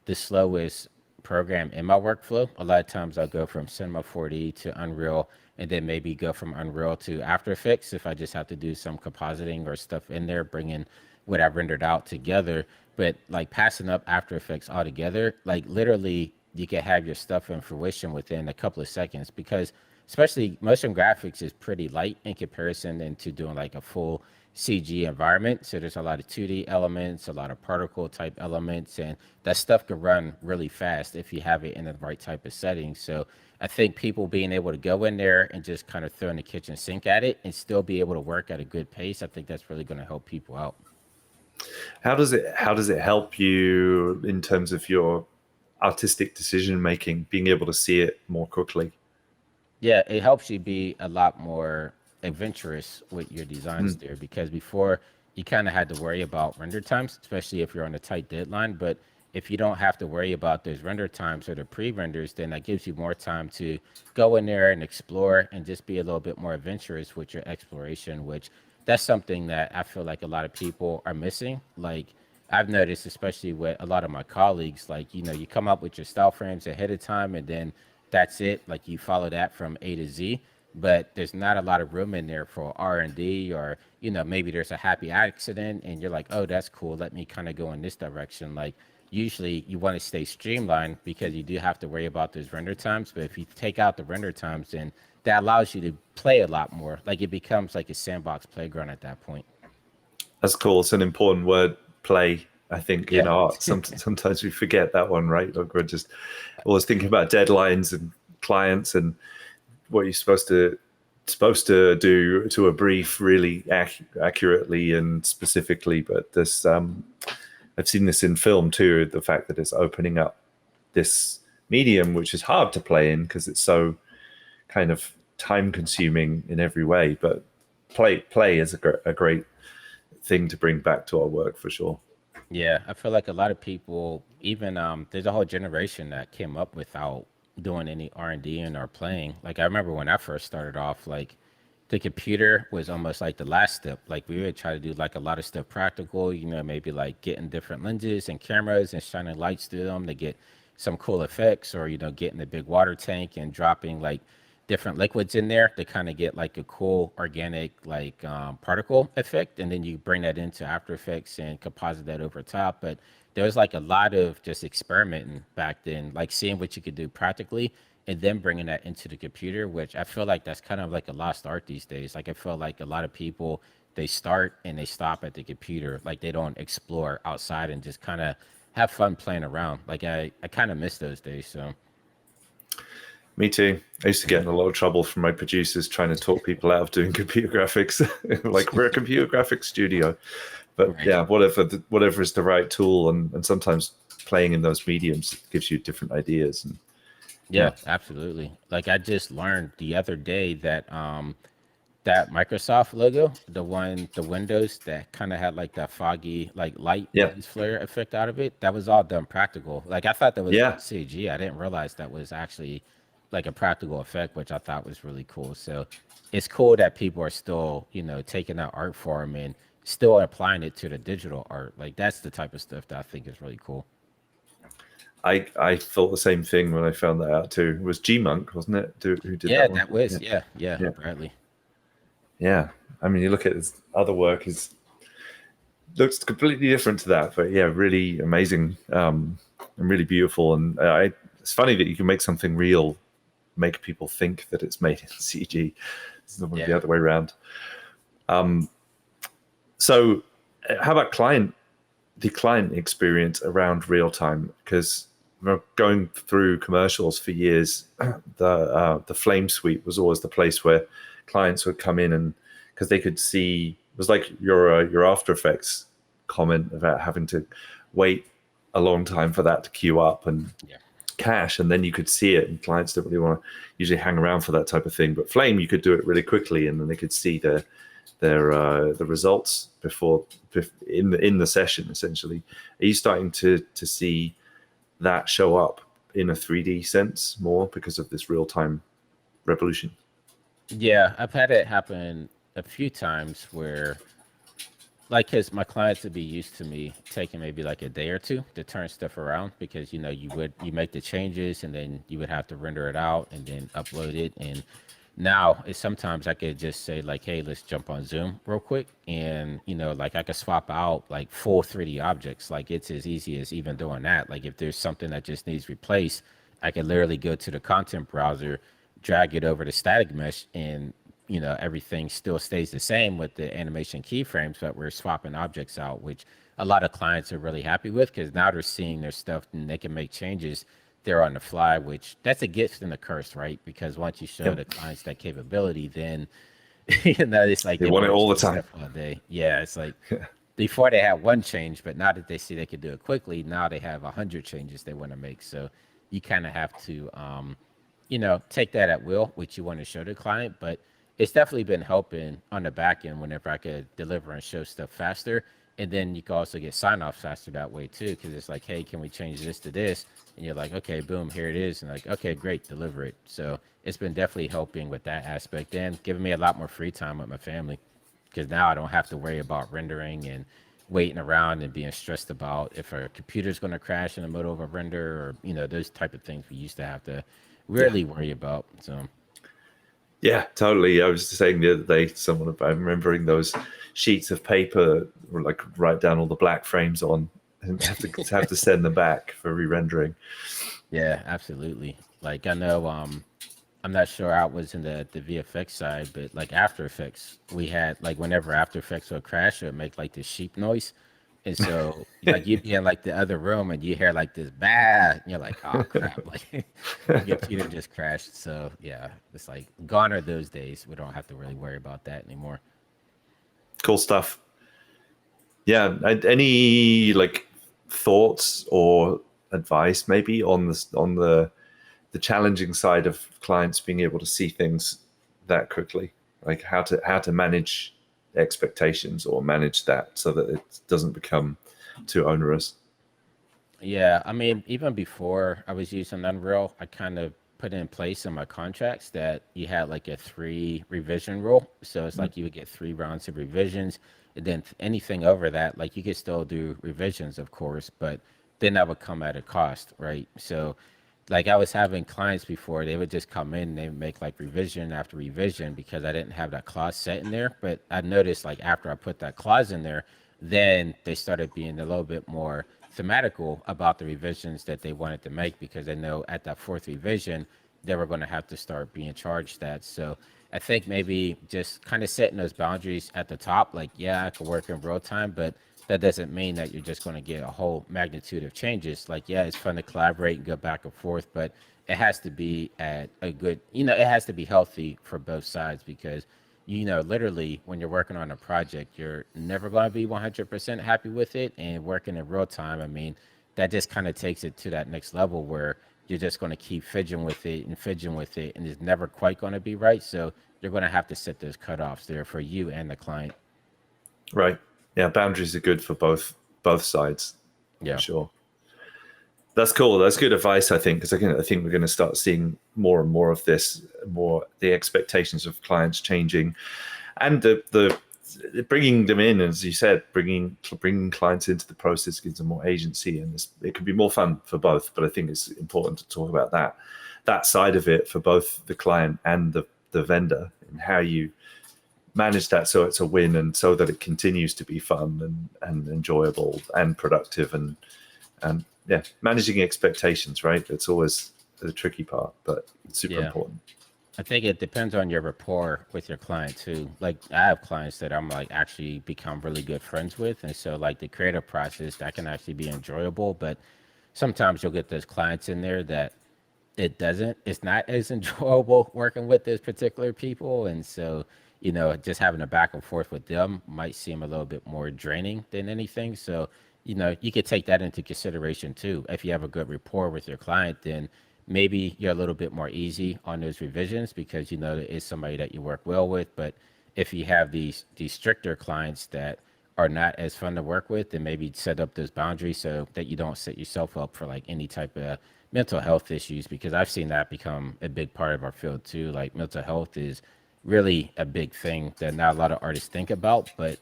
the slowest program in my workflow. A lot of times I'll go from Cinema 4D to Unreal and then maybe go from Unreal to After Effects if I just have to do some compositing or stuff in there, bringing what I've rendered out together. But like passing up After Effects altogether, like literally you can have your stuff in fruition within a couple of seconds because especially motion graphics is pretty light in comparison into doing like a full CG environment. So there's a lot of 2D elements, a lot of particle type elements, and that stuff can run really fast if you have it in the right type of settings. So I think people being able to go in there and just kind of throw in the kitchen sink at it and still be able to work at a good pace, I think that's really going to help people out. How does it help you in terms of your artistic decision making, being able to see it more quickly? Yeah, it helps you be a lot more. adventurous with your designs there, because before you kind of had to worry about render times, especially if you're on a tight deadline. But if you don't have to worry about those render times or the pre-renders, then that gives you more time to go in there and explore and just be a little bit more adventurous with your exploration, which that's something that I feel like a lot of people are missing. Like I've noticed, especially with a lot of my colleagues, like, you come up with your style frames ahead of time and then that's it. Like you follow that from A to Z, but there's not a lot of room in there for R&D, or, maybe there's a happy accident and you're like, oh, that's cool. Let me kind of go in this direction. Like usually you want to stay streamlined because you do have to worry about those render times. But if you take out the render times, then that allows you to play a lot more. Like it becomes like a sandbox playground at that point. That's cool. It's an important word, play. I think in Yeah. art, sometimes we forget that one, right? Like we're just always thinking about deadlines and clients and what you're supposed to do to a brief really accurately and specifically. But this, I've seen this in film too. The fact that it's opening up this medium, which is hard to play in because it's so kind of time consuming in every way. But play is a great thing to bring back to our work for sure. Yeah, I feel like a lot of people, even there's a whole generation that came up without doing any R&D and or playing. Like I remember when I first started off, like the computer was almost like the last step. Like we would try to do like a lot of stuff practical, maybe like getting different lenses and cameras and shining lights through them to get some cool effects, or getting a big water tank and dropping like different liquids in there to kind of get like a cool organic like particle effect, and then you bring that into After Effects and composite that over top. But there was like a lot of just experimenting back then, like seeing what you could do practically and then bringing that into the computer, which I feel like that's kind of like a lost art these days. Like I feel like a lot of people, they start and they stop at the computer, like they don't explore outside and just kind of have fun playing around. Like I kind of miss those days. So Me too. I used to get in a lot of trouble from my producers trying to talk people out of doing computer graphics. Like we're a computer graphics studio, but right. yeah, whatever is the right tool, and sometimes playing in those mediums gives you different ideas. And Yeah, absolutely. Like I just learned the other day that that Microsoft logo, the Windows that kind of had like that foggy like light yeah, lens flare effect out of it, that was all done practical. Like I thought that was yeah. CG. I didn't realize that was actually like a practical effect, which I thought was really cool. So it's cool that people are still, taking that art form and still applying it to the digital art. Like that's the type of stuff that I think is really cool. I thought the same thing when I found that out too. It was G Monk, wasn't it? Who did Yeah, that one? that was Yeah, yeah, yeah, Bradley. yeah. I mean, you look at his other work; is looks completely different to that, but yeah, really amazing, and really beautiful. And it's funny that you can make something real, make people think that it's made in CG. It's not the Yeah. other way around. So, how about the client experience around real time? Because we're going through commercials for years. The Flame Suite was always the place where clients would come in, and because they could see, it was like your After Effects comment about having to wait a long time for that to queue up and Yeah. cache, and then you could see it. And clients don't really want to usually hang around for that type of thing. But Flame, you could do it really quickly, and then they could see the results in the session. Essentially, are you starting to see that show up in a 3D sense more because of this real time revolution? Yeah, I've had it happen a few times where, like, cause my clients would be used to me taking maybe like a day or two to turn stuff around, because you make the changes and then you would have to render it out and then upload it. And now it's sometimes I could just say like, hey, let's jump on Zoom real quick, and like I could swap out like full 3D objects. Like it's as easy as even doing that. Like if there's something that just needs replaced, I could literally go to the content browser, drag it over to static mesh, and everything still stays the same with the animation keyframes, but we're swapping objects out, which a lot of clients are really happy with, because now they're seeing their stuff and they can make changes there on the fly, which that's a gift and a curse, right? Because once you show Yep. the clients that capability, then it's like They they want it want to all the change time. stuff all day. Yeah, it's like before they had one change, but now that they see they could do it quickly, now they have 100 changes they want to make. So you kind of have to take that at will, which you want to show the client. But it's definitely been helping on the back end whenever I could deliver and show stuff faster. And then you can also get sign off faster that way too, because it's like, hey, can we change this to this? And you're like, okay, boom, here it is. And like, okay, great, deliver it. So it's been definitely helping with that aspect and giving me a lot more free time with my family, because now I don't have to worry about rendering and waiting around and being stressed about if a computer's going to crash in the middle of a render, or those type of things we used to have to Yeah. really worry about. So Yeah, totally. I was saying the other day, I'm remembering those sheets of paper, or like write down all the black frames on, and have to send them back for re-rendering. yeah, absolutely. Like I know, I'm not sure I was in the VFX side, but like After Effects, we had like whenever After Effects would crash, it would make like this sheep noise. And so like you'd be in like the other room and you hear like this bad, and you're like, oh crap, like the computer just crashed. So yeah, it's like gone are those days. We don't have to really worry about that anymore. Cool stuff. Yeah. Any like thoughts or advice maybe on the challenging side of clients being able to see things that quickly, like how to manage expectations or manage that so that it doesn't become too onerous. Yeah, I mean, even before I was using Unreal, I kind of put in place in my contracts that you had like a three revision rule. So it's like you would get 3 rounds of revisions, and then anything over that, like you could still do revisions, of course, but then that would come at a cost, right? So, like I was having clients before, they would just come in and they would make like revision after revision because I didn't have that clause set in there. But I noticed like after I put that clause in there, then they started being a little bit more thematical about the revisions that they wanted to make, because they know at that fourth revision they were going to have to start being charged that. So I think maybe just kind of setting those boundaries at the top, like, yeah, I can work in real time, but that doesn't mean that you're just going to get a whole magnitude of changes. Like, yeah, it's fun to collaborate and go back and forth, but it has to be at a good, it has to be healthy for both sides, because literally when you're working on a project, you're never going to be 100% happy with it. And working in real time, I mean, that just kind of takes it to that next level where you're just going to keep fidgeting with it and fidgeting with it, and it's never quite going to be right. So you're going to have to set those cutoffs there for you and the client. Right. Yeah, boundaries are good for both sides for Yeah. sure. That's cool. That's good advice, I think, because I think we're going to start seeing more and more of this, more the expectations of clients changing, and the bringing them in, as you said, bringing clients into the process gives them more agency, and it can be more fun for both. But I think it's important to talk about that side of it for both the client and the vendor, and how you manage that so it's a win, and so that it continues to be fun and enjoyable and productive, and yeah, managing expectations, right? It's always the tricky part, but it's super Yeah. important. I think it depends on your rapport with your client too. Like I have clients that I'm like actually become really good friends with, and so like the creative process that can actually be enjoyable. But sometimes you'll get those clients in there that it's not as enjoyable working with those particular people, and so just having a back and forth with them might seem a little bit more draining than anything. So you could take that into consideration too. If you have a good rapport with your client, then maybe you're a little bit more easy on those revisions because that it's somebody that you work well with. But if you have these stricter clients that are not as fun to work with, then maybe set up those boundaries so that you don't set yourself up for like any type of mental health issues, because I've seen that become a big part of our field too. Like mental health is really a big thing that not a lot of artists think about, but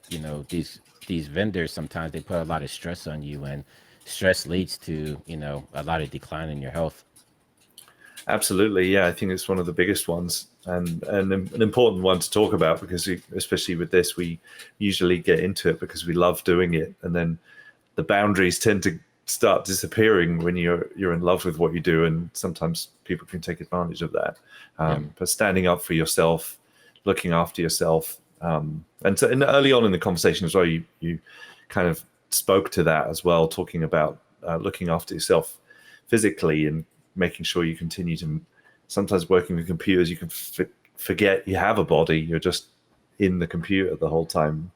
these vendors sometimes they put a lot of stress on you, and stress leads to a lot of decline in your health. Absolutely, yeah. I think it's one of the biggest ones, and an important one to talk about, because especially with this, we usually get into it because we love doing it, and then the boundaries tend to start disappearing when you're in love with what you do, and sometimes people can take advantage of that. Yeah. But standing up for yourself, looking after yourself, and early on in the conversation as well, you kind of spoke to that as well, talking about looking after yourself physically and making sure you continue to. Sometimes working with computers, you can forget you have a body. You're just in the computer the whole time,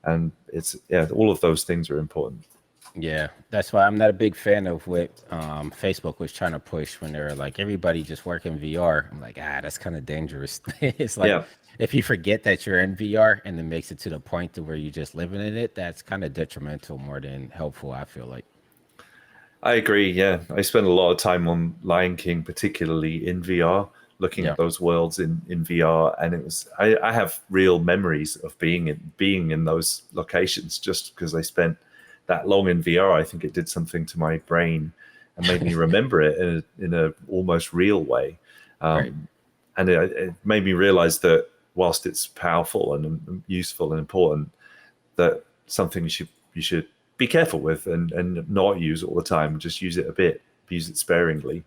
and it's, yeah, all of those things are important. Yeah, that's why I'm not a big fan of what Facebook was trying to push when they were like everybody just work in VR. I'm like, that's kind of dangerous. It's like Yeah, if you forget that you're in VR and then makes it to the point to where you're just living in it, that's kind of detrimental more than helpful. I feel like. I agree. Yeah, I spent a lot of time on Lion King, particularly in VR, looking Yeah. at those worlds in VR, and it was I have real memories of being in those locations just because I spent that long in VR. I think it did something to my brain and made me remember it in a almost real way, Right. and it made me realize that whilst it's powerful and useful and important, that something you should be careful with and not use all the time. Just use it a bit, use it sparingly.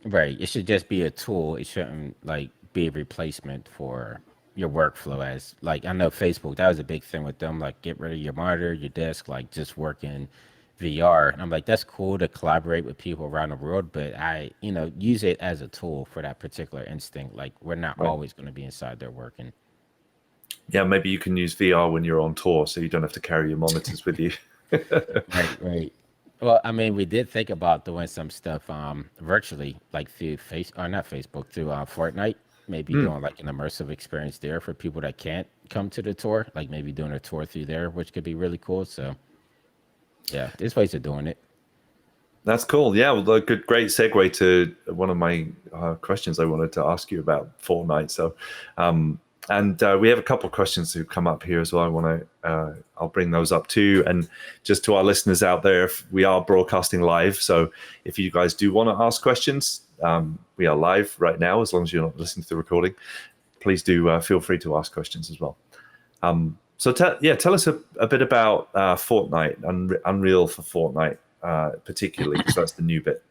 Right. It should just be a tool. It shouldn't like be a replacement for your workflow as like I know Facebook, that was a big thing with them, like get rid of your monitor, your desk, like just work in VR. And I'm like, that's cool to collaborate with people around the world, but use it as a tool for that particular instinct. Like we're not Right. always gonna be inside there working. Yeah, maybe you can use VR when you're on tour, so you don't have to carry your monitors with you. Right, right. Well, I mean, we did think about doing some stuff virtually, like through face or not Facebook, through Fortnite. Maybe doing like an immersive experience there for people that can't come to the tour, like maybe doing a tour through there, which could be really cool. So yeah, there's ways of doing it. That's cool. Yeah, well, a great segue to one of my questions I wanted to ask you about Fortnite. So, and we have a couple of questions who come up here as well. I'll bring those up too. And just to our listeners out there, if we are broadcasting live, so if you guys do want to ask questions, we are live right now. As long as you're not listening to the recording, please do feel free to ask questions as well. So tell us a bit about Fortnite, Unreal for Fortnite, particularly because that's the new bit.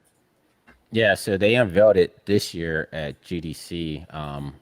Yeah, so they unveiled it this year at GDC.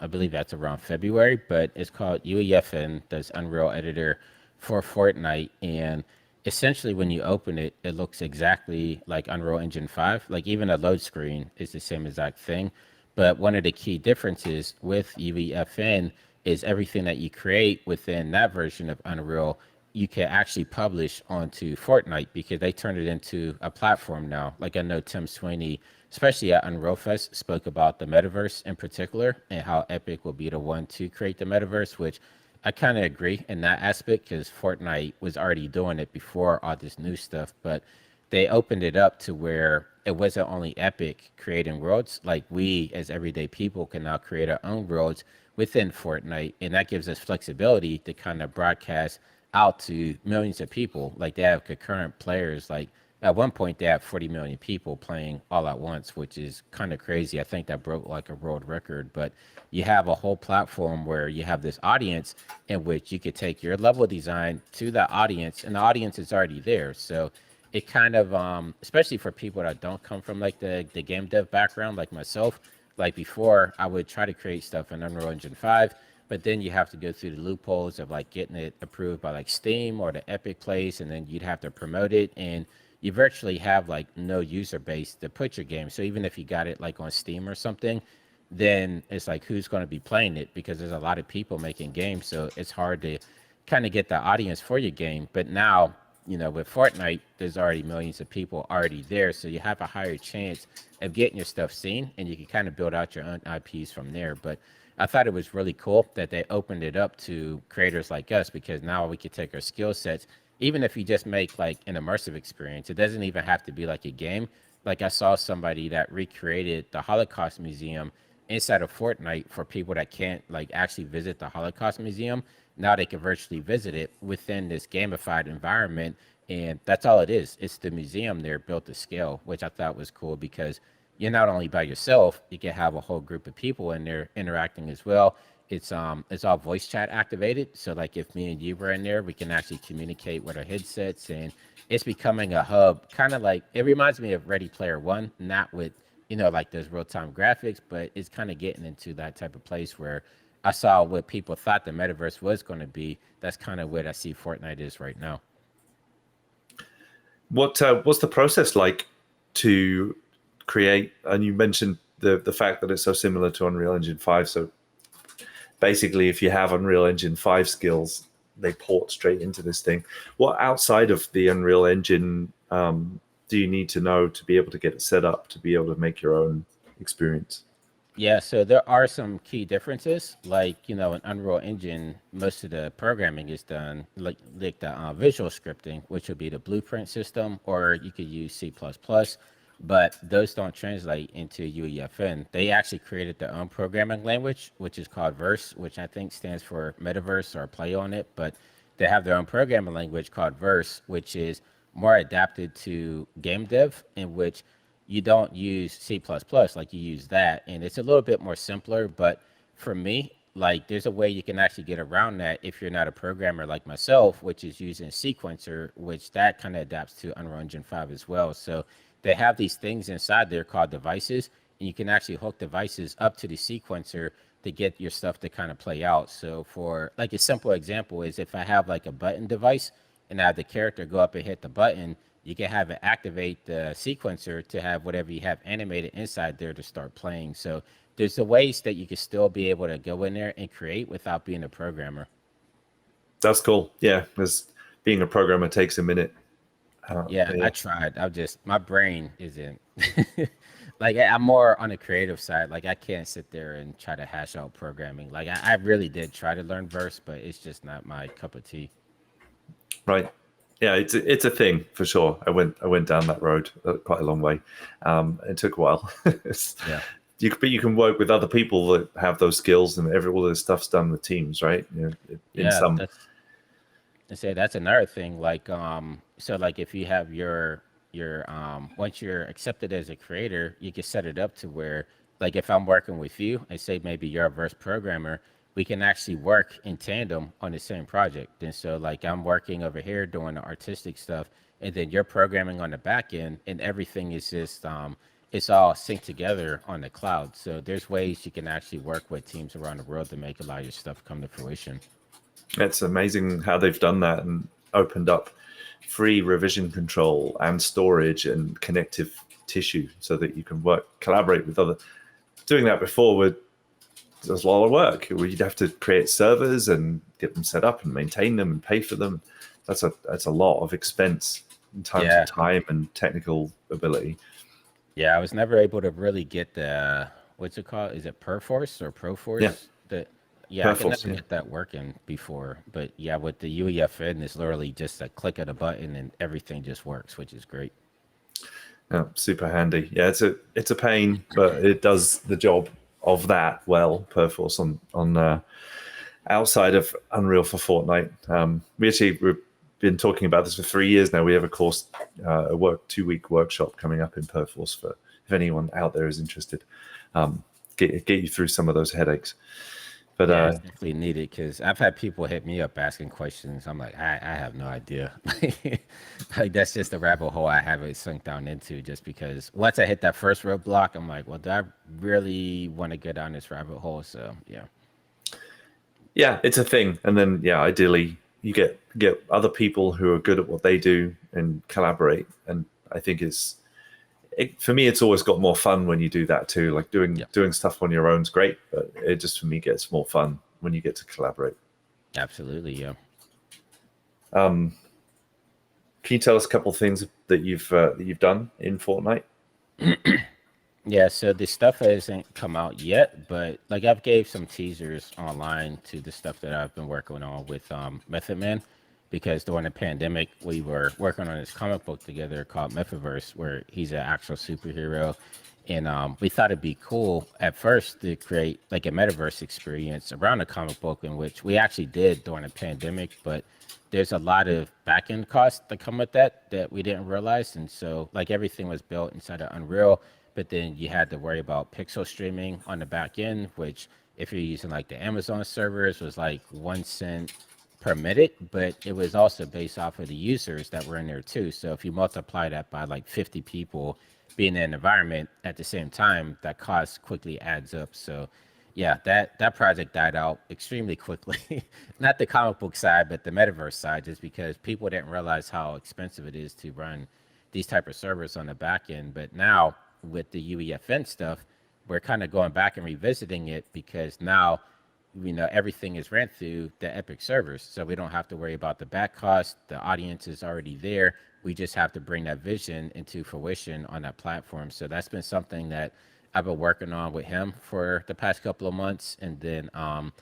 I believe that's around February, but it's called UEFN, that's Unreal Editor for Fortnite. And essentially, when you open it, it looks exactly like Unreal Engine 5. Like, even a load screen is the same exact thing. But one of the key differences with UEFN is everything that you create within that version of Unreal you can actually publish onto Fortnite because they turned it into a platform now. Like I know Tim Sweeney, especially at Unreal Fest, spoke about the metaverse in particular and how Epic will be the one to create the metaverse, which I kind of agree in that aspect because Fortnite was already doing it before all this new stuff, but they opened it up to where it wasn't only Epic creating worlds, like we as everyday people can now create our own worlds within Fortnite, and that gives us flexibility to kind of broadcast out to millions of people. Like they have concurrent players. Like at one point, they have 40 million people playing all at once, which is kind of crazy. I think that broke like a world record. But you have a whole platform where you have this audience in which you could take your level design to the audience, and the audience is already there. So it kind of, especially for people that don't come from like the game dev background, like myself. Like before, I would try to create stuff in Unreal Engine 5, but then you have to go through the loopholes of like getting it approved by like Steam or the Epic Place, and then you'd have to promote it, and you virtually have like no user base to put your game. So even if you got it like on Steam or something, then it's like who's going to be playing it because there's a lot of people making games, so it's hard to kind of get the audience for your game. But now, with Fortnite, there's already millions of people already there, so you have a higher chance of getting your stuff seen, and you can kind of build out your own IPs from there. But I thought it was really cool that they opened it up to creators like us because now we could take our skill sets, even if you just make like an immersive experience. It doesn't even have to be like a game. Like I saw somebody that recreated the Holocaust Museum inside of Fortnite for people that can't like actually visit the Holocaust Museum. Now they can virtually visit it within this gamified environment. And that's all it is. It's the museum there built to scale, which I thought was cool because you're not only by yourself, you can have a whole group of people in there interacting as well. It's all voice chat activated. So like if me and you were in there, we can actually communicate with our headsets, and it's becoming a hub, kind of like it reminds me of Ready Player One, not with like those real time graphics, but it's kind of getting into that type of place where I saw what people thought the metaverse was going to be. That's kind of what I see Fortnite is right now. What's the process like to create? And you mentioned the fact that it's so similar to Unreal Engine 5. So basically, if you have Unreal Engine 5 skills, they port straight into this thing. What outside of the Unreal Engine do you need to know to be able to get it set up to be able to make your own experience? Yeah, so there are some key differences. Like, in Unreal Engine, most of the programming is done like the visual scripting, which would be the blueprint system, or you could use C++, but those don't translate into UEFN. They actually created their own programming language, which is called Verse, which I think stands for Metaverse or Play on it, but they have their own programming language called Verse, which is more adapted to game dev, in which you don't use C++, like you use that. And it's a little bit more simpler. But for me, like there's a way you can actually get around that if you're not a programmer like myself, which is using Sequencer, which that kind of adapts to Unreal Engine 5 as well. So they have these things inside there called devices, and you can actually hook devices up to the sequencer to get your stuff to kind of play out. So for like a simple example is if I have like a button device and I have the character go up and hit the button, you can have it activate the sequencer to have whatever you have animated inside there to start playing. So there's the ways that you can still be able to go in there and create without being a programmer. That's cool. Yeah, because being a programmer takes a minute. Yeah, I Yeah. tried. My brain isn't like I'm more on the creative side. Like I can't sit there and try to hash out programming. Like I really did try to learn verse, but it's just not my cup of tea. Right. Yeah, it's a thing for sure. I went down that road quite a long way. It took a while. Yeah. But you can work with other people that have those skills, and all this stuff's done with teams, right? In Yeah, some. I say that's another thing. Like, so like if you have your once you're accepted as a creator, you can set it up to where like if I'm working with you and say maybe you're a verse programmer, we can actually work in tandem on the same project. And so like I'm working over here doing the artistic stuff, and then you're programming on the back end, and everything is just it's all synced together on the cloud. So there's ways you can actually work with teams around the world to make a lot of your stuff come to fruition. It's amazing how they've done that and opened up free revision control and storage and connective tissue so that you can collaborate with other. Doing that before there's a lot of work. You'd have to create servers and get them set up and maintain them and pay for them. That's a lot of expense in terms of Yeah, time and technical ability. yeah, I was never able to really get the what's it called? Is it Perforce or Yeah, Proforce? The Yeah, I could Perforce. never Yeah, get that working before. But yeah, with the UEFN, it's literally just a click of a button and everything just works, which is great. yeah, super handy. Yeah, it's a pain, but it does the job of that well. Perforce on outside of Unreal for Fortnite. We've been talking about this for 3 years now. We have a course, a 2-week workshop coming up in Perforce for if anyone out there is interested. Get you through some of those headaches. But Yeah, it's definitely needed because I've had people hit me up asking questions. I'm like, I have no idea. Like that's just the rabbit hole I haven't sunk down into. Just because once I hit that first roadblock, I'm like, well, do I really want to go down this rabbit hole? So yeah. yeah, it's a thing. And then ideally you get other people who are good at what they do and collaborate. And I think for me, it's always got more fun when you do that too. Like Yeah, doing stuff on your own is great, but it just for me gets more fun when you get to collaborate. absolutely. Yeah. Can you tell us a couple of things that you've done in Fortnite? Yeah, so the stuff hasn't come out yet, but like I've gave some teasers online to the stuff that I've been working on with Method Man, because during the pandemic we were working on this comic book together called Mythiverse, where he's an actual superhero, and we thought it'd be cool at first to create like a metaverse experience around the comic book, in which we actually did during the pandemic, but there's a lot of back end costs that come with that we didn't realize. And so like everything was built inside of Unreal, but then you had to worry about pixel streaming on the back end, which if you're using like the Amazon servers was like 1 cent per minute, but it was also based off of the users that were in there too. So if you multiply that by like 50 people being in an environment at the same time, that cost quickly adds up. So yeah, that project died out extremely quickly. Not the comic book side, but the metaverse side, just because people didn't realize how expensive it is to run these type of servers on the back end. But now with the UEFN stuff, we're kind of going back and revisiting it, because now everything is ran through the Epic servers, so we don't have to worry about the back cost. The audience is already there. We just have to bring that vision into fruition on that platform. So that's been something that I've been working on with him for the past couple of months, and then I'm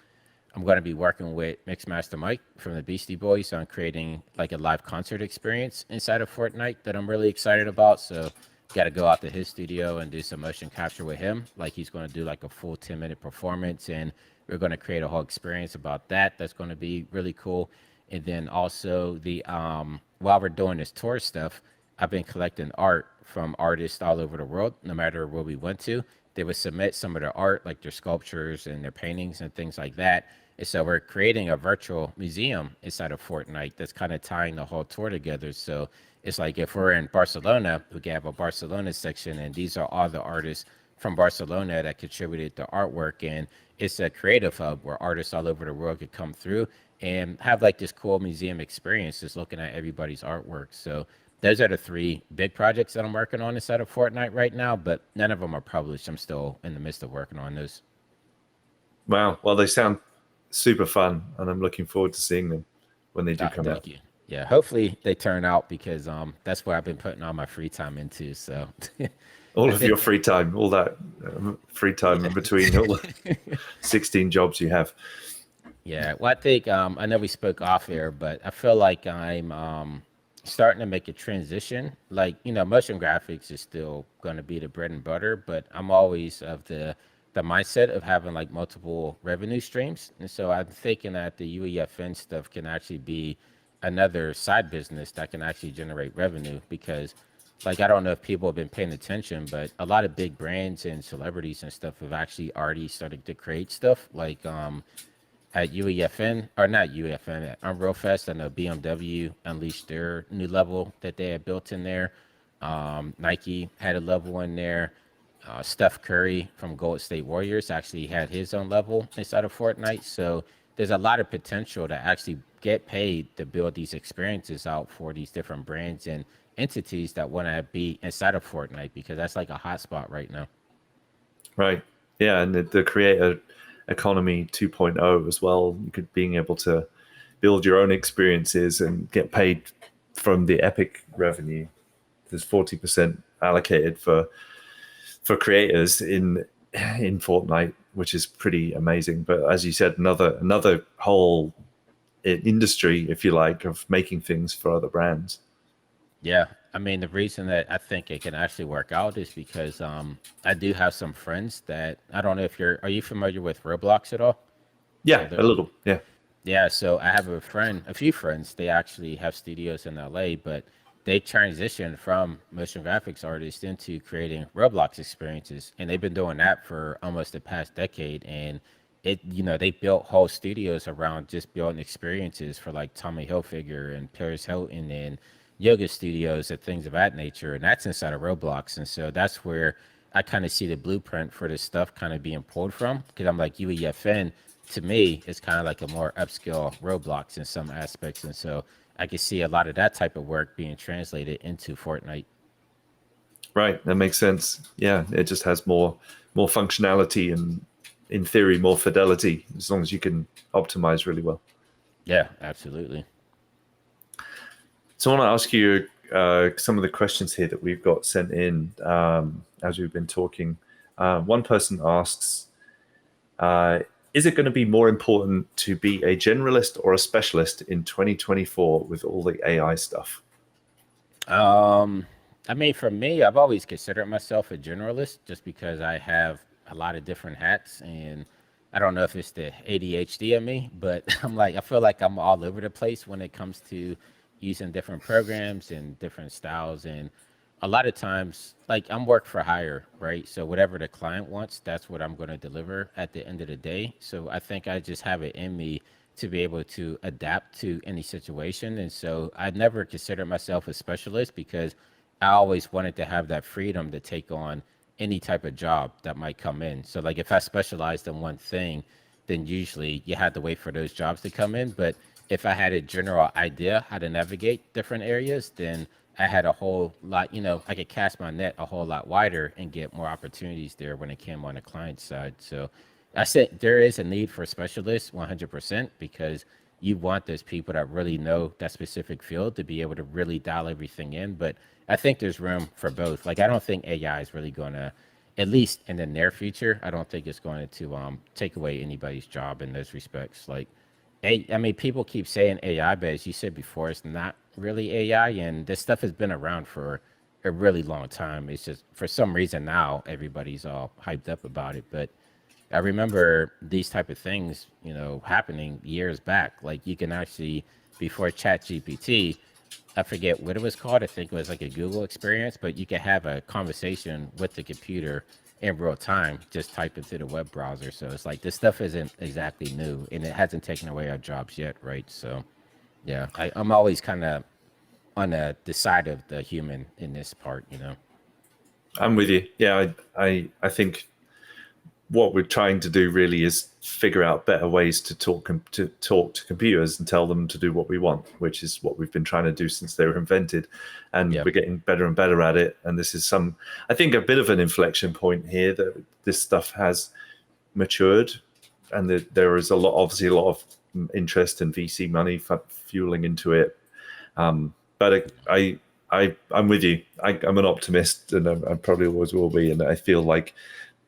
going to be working with Mixmaster Mike from the Beastie Boys on creating like a live concert experience inside of Fortnite that I'm really excited about. So got to go out to his studio and do some motion capture with him. Like he's going to do like a full 10-minute performance, and we're going to create a whole experience about that. That's going to be really cool. And then also the while we're doing this tour stuff, I've been collecting art from artists all over the world. No matter where we went to, they would submit some of their art, like their sculptures and their paintings and things like that. And so we're creating a virtual museum inside of Fortnite that's kind of tying the whole tour together. So it's like if we're in Barcelona, we can have a Barcelona section, and these are all the artists from Barcelona that contributed to artwork. And it's a creative hub where artists all over the world could come through and have like this cool museum experience, just looking at everybody's artwork. So those are the three big projects that I'm working on inside of Fortnite right now, but none of them are published. I'm still in the midst of working on those. Wow. Well, they sound super fun, and I'm looking forward to seeing them when they do come out. Thank you. Yeah, hopefully they turn out because that's what I've been putting all my free time into. So All I of think your free time, all that free time in between all the 16 jobs you have. yeah, well, I think I know we spoke off air, but I feel like I'm starting to make a transition. Like, motion graphics is still going to be the bread and butter, but I'm always of the mindset of having like multiple revenue streams. And so I'm thinking that the UEFN stuff can actually be another side business that can actually generate revenue because like I don't know if people have been paying attention, but a lot of big brands and celebrities and stuff have actually already started to create stuff like at UEFN, or not UEFN, at Unreal Fest. I know BMW unleashed their new level that they had built in there. Nike had a level in there. Steph Curry from Golden State Warriors actually had his own level inside of Fortnite. So there's a lot of potential to actually get paid to build these experiences out for these different brands and entities that want to be inside of Fortnite because that's like a hot spot right now. Right. Yeah, and the creator economy 2.0 as well. You could being able to build your own experiences and get paid from the Epic revenue. There's 40% allocated for creators in Fortnite, which is pretty amazing. But as you said, another whole industry, if you like, of making things for other brands. Yeah, I mean the reason that I think it can actually work out is because I do have some friends that I don't know if are you familiar with Roblox at all? So Yeah, a they're little. Yeah. yeah, so I have a few friends. They actually have studios in LA, but they transitioned from motion graphics artists into creating Roblox experiences, and they've been doing that for almost the past decade. And they built whole studios around just building experiences for like Tommy Hilfiger and Paris Hilton and yoga studios and things of that nature. And that's inside of Roblox, and so that's where I kind of see the blueprint for this stuff kind of being pulled from because I'm like UEFN to me is kind of like a more upscale Roblox in some aspects, and so I can see a lot of that type of work being translated into Fortnite. Right. That makes sense. Yeah, it just has more functionality and in theory more fidelity as long as you can optimize really well. Yeah, absolutely. So I want to ask you some of the questions here that we've got sent in as we've been talking. One person asks, is it going to be more important to be a generalist or a specialist in 2024 with all the AI stuff? Um, I mean, for me, I've always considered myself a generalist just because I have a lot of different hats, and I don't know if it's the ADHD in me, but I feel like I'm all over the place when it comes to using different programs and different styles. And a lot of times, like I'm work for hire, right? So whatever the client wants, that's what I'm going to deliver at the end of the day. So I think I just have it in me to be able to adapt to any situation. And so I never considered myself a specialist because I always wanted to have that freedom to take on any type of job that might come in. So like if I specialized in one thing, then usually you had to wait for those jobs to come in. But if I had a general idea how to navigate different areas, then I had a whole lot, I could cast my net a whole lot wider and get more opportunities there when it came on the client side. So I said there is a need for specialists 100% because you want those people that really know that specific field to be able to really dial everything in. But I think there's room for both. Like, I don't think AI is really going to, at least in the near future, I don't think it's going to take away anybody's job in those respects. Like, I mean, people keep saying AI, but as you said before, it's not really AI, and this stuff has been around for a really long time. It's just for some reason now everybody's all hyped up about it, but I remember these type of things, happening years back. Like you can actually, before Chat GPT, I forget what it was called. I think it was like a Google experience, but you can have a conversation with the computer in real time, just type into the web browser. So it's like this stuff isn't exactly new and it hasn't taken away our jobs yet, right? So yeah, I'm always kind of on the side of the human in this part. I'm with you. Yeah, I think what we're trying to do really is figure out better ways to talk to computers and tell them to do what we want, which is what we've been trying to do since they were invented, and Yeah. we're getting better and better at it. And this is I think, a bit of an inflection point here that this stuff has matured, and there is obviously a lot of interest and VC money fueling into it. But I'm with you. I'm an optimist, and I probably always will be. And I feel like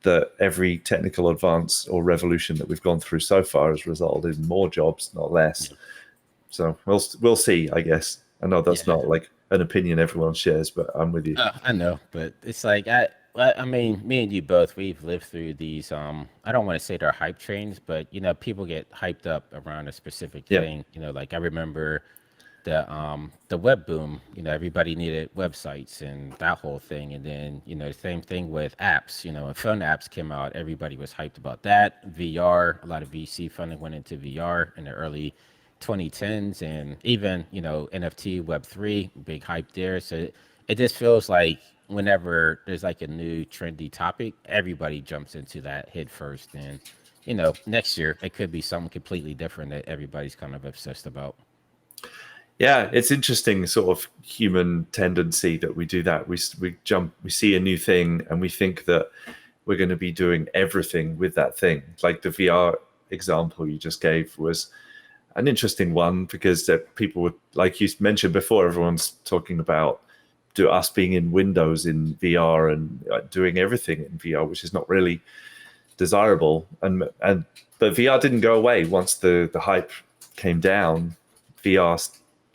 that every technical advance or revolution that we've gone through so far has resulted in more jobs, not less. So we'll see, I guess. I know that's Yeah. not like an opinion everyone shares, but I'm with you. I know, but it's like I mean, me and you both, we've lived through these. I don't want to say they're hype trains, but people get hyped up around a specific Yeah, thing. Like I remember the web boom. Everybody needed websites and that whole thing, and then same thing with apps. When phone apps came out, everybody was hyped about that. VR, a lot of VC funding went into VR in the early 2010s, and even NFT, Web3, big hype there. So it just feels like whenever there's like a new trendy topic, everybody jumps into that head first, and next year it could be something completely different that everybody's kind of obsessed about. yeah, it's interesting, sort of human tendency that we do that. We see a new thing, and we think that we're going to be doing everything with that thing. Like the VR example you just gave was an interesting one, because that people would, like you mentioned before, everyone's talking about us being in Windows in VR and doing everything in VR, which is not really desirable. And but VR didn't go away once the hype came down. VR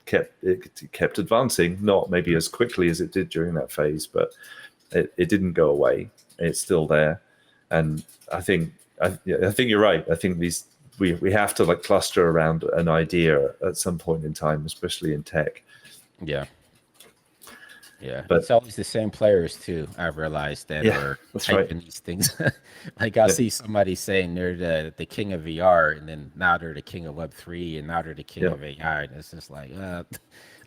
kept advancing, not maybe as quickly as it did during that phase, but it didn't go away. It's still there, and I think you're right. I think we have to like cluster around an idea at some point in time, especially in tech. Yeah. Yeah, it's But always the same players too. I've realized that yeah, are that's right. hyping these things. Like I'll Yeah, see somebody saying they're the king of VR, and then now they're the king of Web3, and now they're the king yeah, of AI. And it's just like,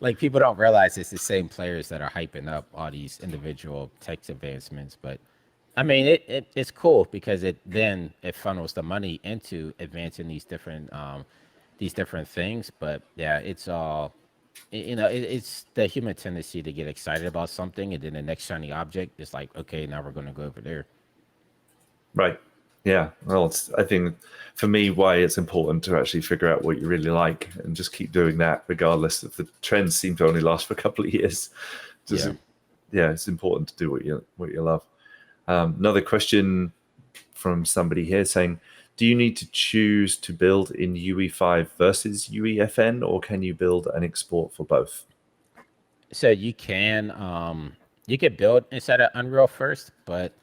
like people don't realize it's the same players that are hyping up all these individual tech advancements. But I mean, it's cool because it funnels the money into advancing these different things. But yeah, it's all it's the human tendency to get excited about something, and then the next shiny object is like, okay, now we're going to go over there. right. Yeah. Well, I think for me, why it's important to actually figure out what you really like and just keep doing that, regardless of the trends seem to only last for a couple of years. Just Yeah. yeah, it's important to do what you love. Another question from somebody here saying, do you need to choose to build in UE5 versus UEFN, or can you build and export for both? So you can build inside of Unreal first, but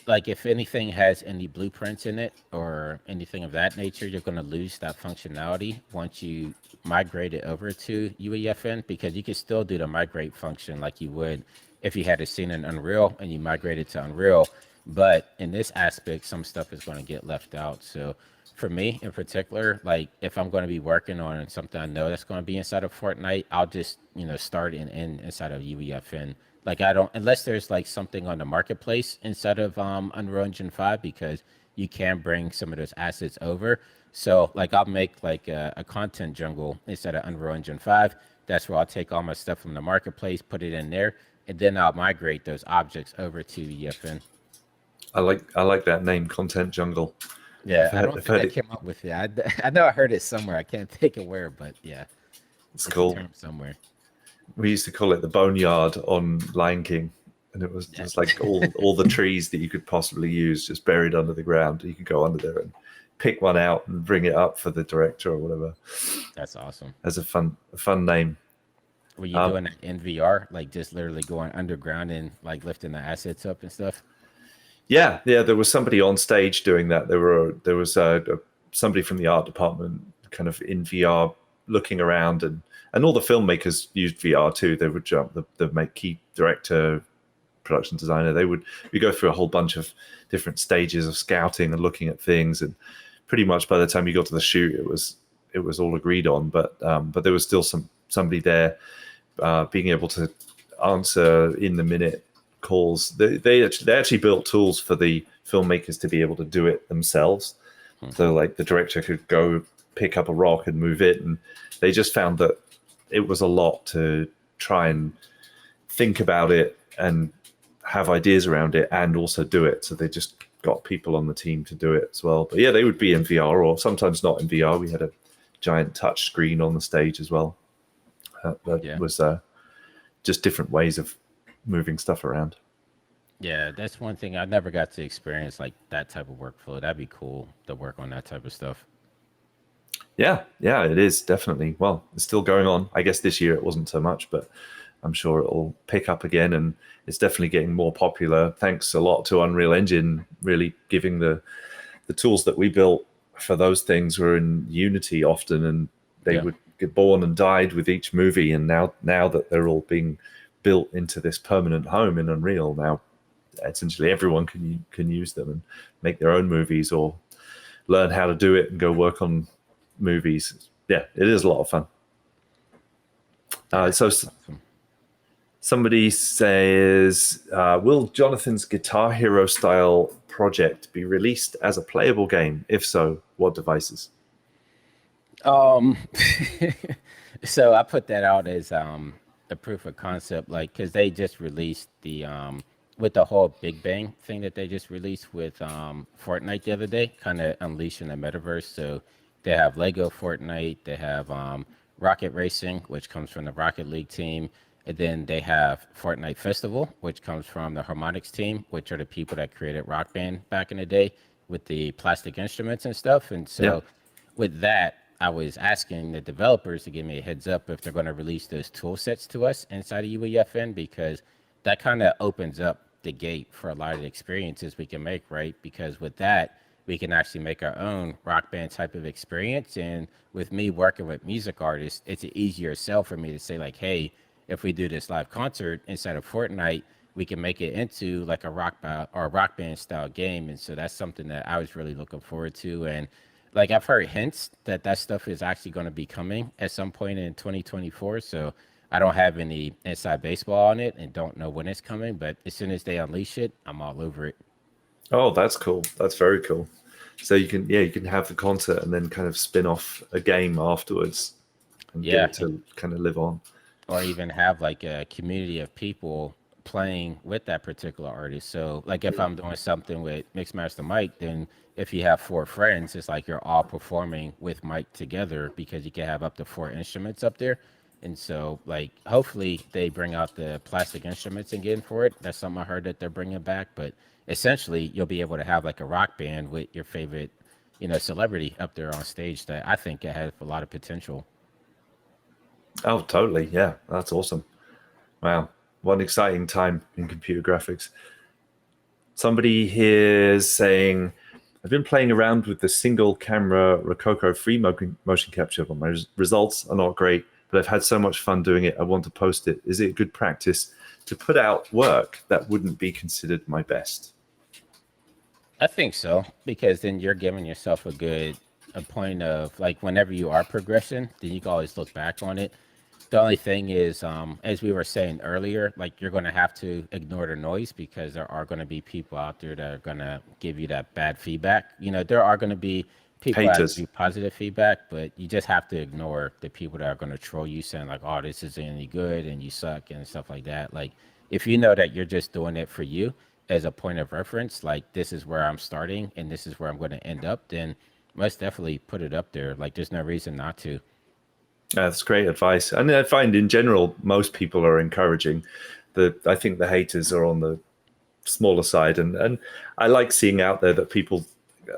like if anything has any blueprints in it or anything of that nature, you're going to lose that functionality once you migrate it over to UEFN, because you can still do the migrate function like you would if you had a scene in Unreal and you migrated to Unreal. But in this aspect, some stuff is going to get left out. So for me in particular, like if I'm going to be working on something I know that's going to be inside of Fortnite, I'll just, start and end inside of UEFN. Like I don't, unless there's like something on the marketplace inside of Unreal Engine 5, because you can bring some of those assets over. So like I'll make like a content jungle inside of Unreal Engine 5. That's where I'll take all my stuff from the marketplace, put it in there, and then I'll migrate those objects over to EFN. I like that name, Content Jungle. Yeah, I don't I've think heard I it. came up with it. I know I heard it somewhere. I can't think of where, but yeah, It's it's a cool. term somewhere. We used to call it the boneyard on Lion King, and it was Yeah, just like all the trees that you could possibly use just buried under the ground. You could go under there and pick one out and bring it up for the director or whatever. that's awesome. As a fun name. Were you Um, doing that in VR, like just literally going underground and like lifting the assets up and stuff? yeah, yeah. There was somebody on stage doing that. There was somebody from the art department, kind of in VR, looking around, and all the filmmakers used VR too. They would jump the make key director, production designer. We go through a whole bunch of different stages of scouting and looking at things, and pretty much by the time you got to the shoot, it was all agreed on. But there was still somebody there, being able to answer in the minute calls. They actually built tools for the filmmakers to be able to do it themselves. Hmm. So like the director could go pick up a rock and move it, and they just found that it was a lot to try and think about it and have ideas around it and also do it. So they just got people on the team to do it as well. But yeah, they would be in VR or sometimes not in VR. We had a giant touch screen on the stage as well. That Yeah, was just different ways of moving stuff around. yeah, that's one thing I never got to experience, like that type of workflow. That'd be cool to work on that type of stuff. Yeah, yeah, it is definitely. Well, it's still going on. I guess this year it wasn't so much, but I'm sure it'll pick up again, and it's definitely getting more popular. Thanks a lot to Unreal Engine, really giving the tools that we built for those things were in Unity often, and they Yeah. would get born and died with each movie. And now that they're all being built into this permanent home in Unreal, now essentially everyone can use them and make their own movies or learn how to do it and go work on movies. Yeah, it is a lot of fun. Yeah, So awesome. somebody says, will Jonathan's Guitar Hero style project be released as a playable game? If so, what devices? Um, so I put that out as a proof of concept, like because they just released the with the whole Big Bang thing that they just released with Fortnite the other day, kind of unleashing the metaverse. So they have Lego Fortnite, they have Rocket Racing, which comes from the Rocket League team, and then they have Fortnite Festival, which comes from the Harmonix team, which are the people that created Rock Band back in the day with the plastic instruments and stuff. And Yeah. so with that, I was asking the developers to give me a heads up if they're going to release those tool sets to us inside of UEFN because that kind of opens up the gate for a lot of the experiences we can make, right? Because with that, we can actually make our own rock band type of experience. And with me working with music artists, it's an easier sell for me to say, like, hey, if we do this live concert inside of Fortnite, we can make it into like a or a rock band style game. And so that's something that I was really looking forward to. And like I've heard hints that that stuff is actually going to be coming at some point in 2024. So I don't have any inside baseball on it and don't know when it's coming. But as soon as they unleash it, I'm all over it. Oh, that's cool. That's very cool. So you can have the concert and then kind of spin off a game afterwards and get Yeah, it to kind of live on. or even have like a community of people playing with that particular artist. So like if I'm doing something with Mixmaster Mike, then if you have four friends, it's like you're all performing with Mike together because you can have up to four instruments up there. And so like hopefully they bring out the plastic instruments again for it. That's something I heard that they're bringing back. But essentially you'll be able to have like a rock band with your favorite, celebrity up there on stage that I think it has a lot of potential. Oh, totally. Yeah, that's awesome. Wow, one exciting time in computer graphics. Somebody here is saying, I've been playing around with the single camera Rococo free motion capture, but my results are not great, but I've had so much fun doing it. I want to post it. Is it good practice to put out work that wouldn't be considered my best? I think so because then you're giving yourself a point of like whenever you are progressing, then you can always look back on it. The only thing is, as we were saying earlier, like you're going to have to ignore the noise because there are going to be people out there that are going to give you that bad feedback. There are going to be people that give Haters. you positive feedback, but you just have to ignore the people that are going to troll you saying like, "Oh, this isn't any good" and you suck and stuff like that. Like if you know that you're just doing it for you as a point of reference, like this is where I'm starting and this is where I'm going to end up, then most definitely put it up there. Like there's no reason not to. That's great advice. And I find in general, most people are encouraging. I think the haters are on the smaller side. And I like seeing out there that people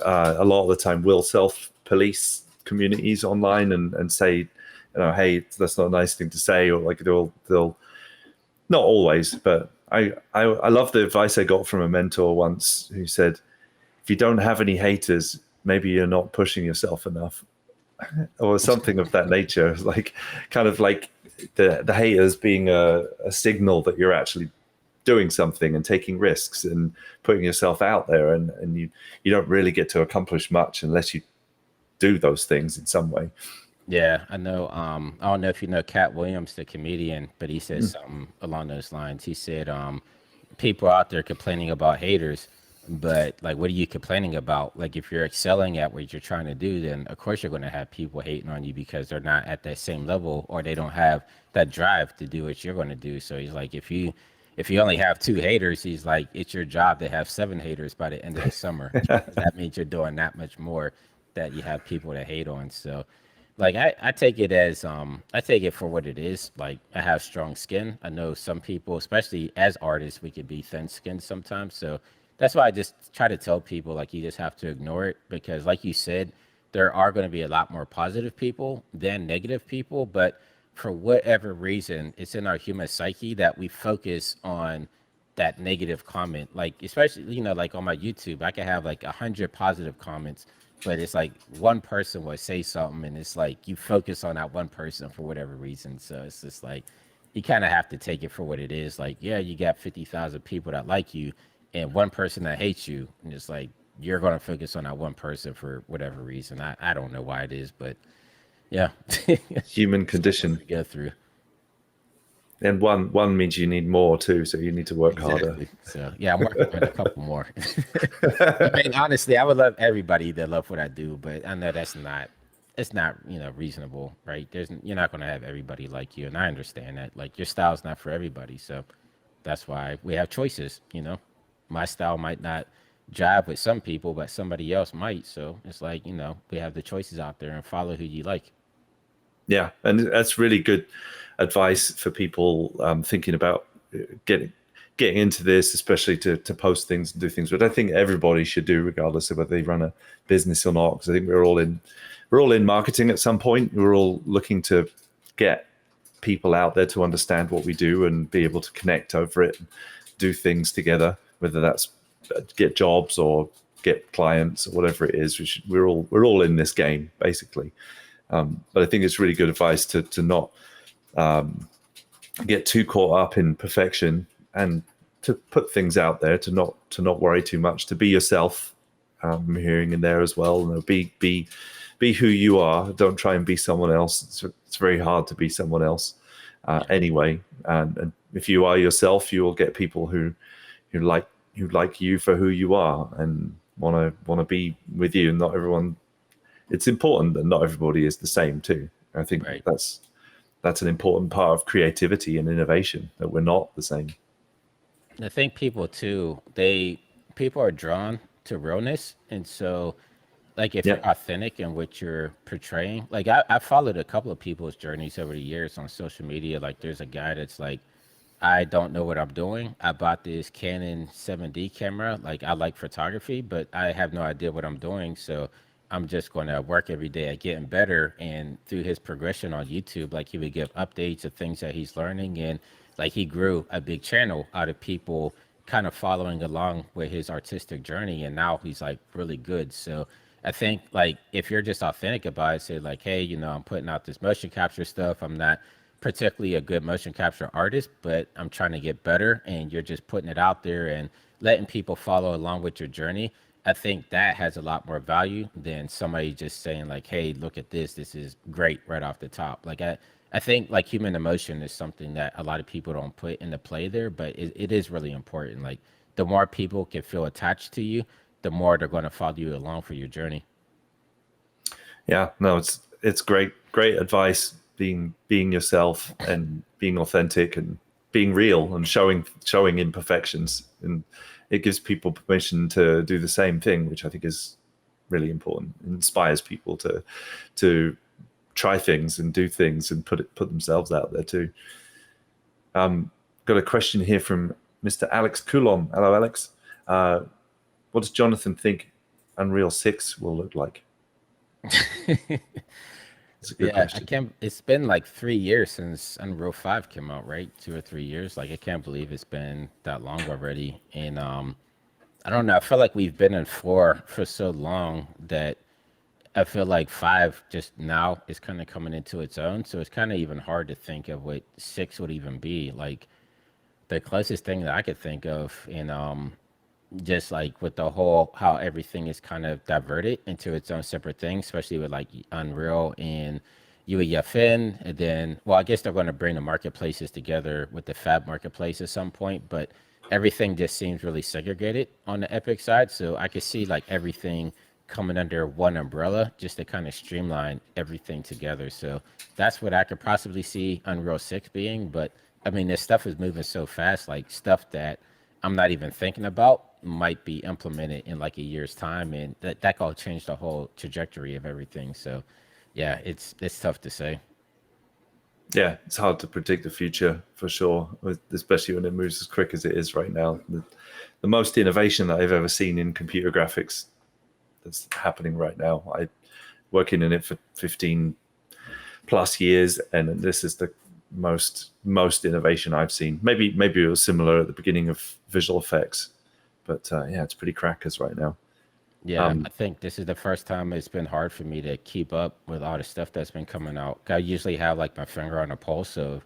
a lot of the time will self-police communities online and say, hey, that's not a nice thing to say, or like they'll not always, but I love the advice I got from a mentor once who said, if you don't have any haters, maybe you're not pushing yourself enough, or something of that nature. Like kind of like the haters being a signal that you're actually doing something and taking risks and putting yourself out there, and you don't really get to accomplish much unless you do those things in some way. Yeah, I know. I don't know if you know Cat Williams, the comedian, but he said Mm. something along those lines. He said, people out there complaining about haters, but like, what are you complaining about? Like, if you're excelling at what you're trying to do, then of course you're going to have people hating on you because they're not at that same level or they don't have that drive to do what you're going to do. So he's like, if you only have two haters, he's like, it's your job to have seven haters by the end of the summer. That means you're doing that much more that you have people to hate on. So like I take it as I take it for what it is. Like I have strong skin. I know some people, especially as artists, we could be thin skinned sometimes. So that's why I just try to tell people like you just have to ignore it because like you said, there are going to be a lot more positive people than negative people, but for whatever reason, it's in our human psyche that we focus on that negative comment. Like especially, like on my YouTube, I can have like 100 positive comments, but it's like one person will say something and it's like you focus on that one person for whatever reason. So it's just like you kind of have to take it for what it is. Like, yeah, you got 50,000 people that like you and one person that hates you. And it's like you're going to focus on that one person for whatever reason. I don't know why it is, but yeah. Human Stuff that condition. we go through. And one means you need more too, so you need to work harder. Exactly. So yeah, I'm working on a couple more. I mean, honestly, I would love everybody to love what I do, but I know that's not it's not reasonable, right? You're not going to have everybody like you, and I understand that. Like your style's not for everybody, so that's why we have choices. My style might not jive with some people, but somebody else might. So it's like we have the choices out there, and follow who you like. Yeah, and that's really good advice for people thinking about getting into this, especially to post things and do things. But I think everybody should do, regardless of whether they run a business or not. Because I think we're all in marketing at some point. We're all looking to get people out there to understand what we do and be able to connect over it, and do things together, whether that's get jobs or get clients or whatever it is. We're all in this game basically. But I think it's really good advice to not get too caught up in perfection and to put things out there, to not worry too much, to be yourself. I'm hearing in there as well. Be who you are. Don't try and be someone else. It's very hard to be someone else anyway. And if you are yourself, you will get people who like you for who you are and want to be with you. And not everyone. It's important that not everybody is the same too. I think Right. that's an important part of creativity and innovation, that we're not the same. I think people too, people are drawn to realness, and so like if Yeah. you're authentic in what you're portraying, like I followed a couple of people's journeys over the years on social media. Like there's a guy that's like, I don't know what I'm doing. I bought this Canon 7D camera. Like I like photography, but I have no idea what I'm doing. So I'm just going to work every day at getting better. And through his progression on YouTube, like he would give updates of things that he's learning. And like he grew a big channel out of people kind of following along with his artistic journey. And now he's like really good. So I think like if you're just authentic about it, say like, hey, I'm putting out this motion capture stuff. I'm not particularly a good motion capture artist, but I'm trying to get better, and you're just putting it out there and letting people follow along with your journey. I think that has a lot more value than somebody just saying like, hey, look at this. This is great right off the top. Like I think like human emotion is something that a lot of people don't put into play there, but it is really important. Like the more people can feel attached to you, the more they're going to follow you along for your journey. Yeah, no, it's great advice. Being yourself and being authentic and being real and showing imperfections it gives people permission to do the same thing, which I think is really important. It inspires people to try things and do things and put themselves out there too. Got a question here from Mr. Alex Coulomb. Hello, Alex. What does Jonathan think Unreal 6 will look like? It's a good question. I can't. It's been like 3 years since Unreal 5 came out, right? 2 or 3 years. Like I can't believe it's been that long already. And I don't know. I feel like we've been in 4 for so long that I feel like 5 just now is kind of coming into its own. So it's kind of even hard to think of what 6 would even be. Like the closest thing that I could think of, and just like with the whole how everything is kind of diverted into its own separate thing, especially with like Unreal and UEFN, and then well, I guess they're going to bring the marketplaces together with the Fab marketplace at some point, but everything just seems really segregated on the Epic side. So I could see like everything coming under one umbrella just to kind of streamline everything together. So that's what I could possibly see Unreal 6 being. But I mean, this stuff is moving so fast, like stuff that I'm not even thinking about might be implemented in like a year's time, and that could change the whole trajectory of everything. So yeah, it's tough to say. Yeah, it's hard to predict the future for sure, especially when it moves as quick as it is right now. The most innovation that I've ever seen in computer graphics that's happening right now. I working in it for 15 plus years, and this is the most innovation I've seen. Maybe it was similar at the beginning of visual effects, but yeah, it's pretty crackers right now. Yeah, I think this is the first time it's been hard for me to keep up with all the stuff that's been coming out. I usually have like my finger on the pulse of,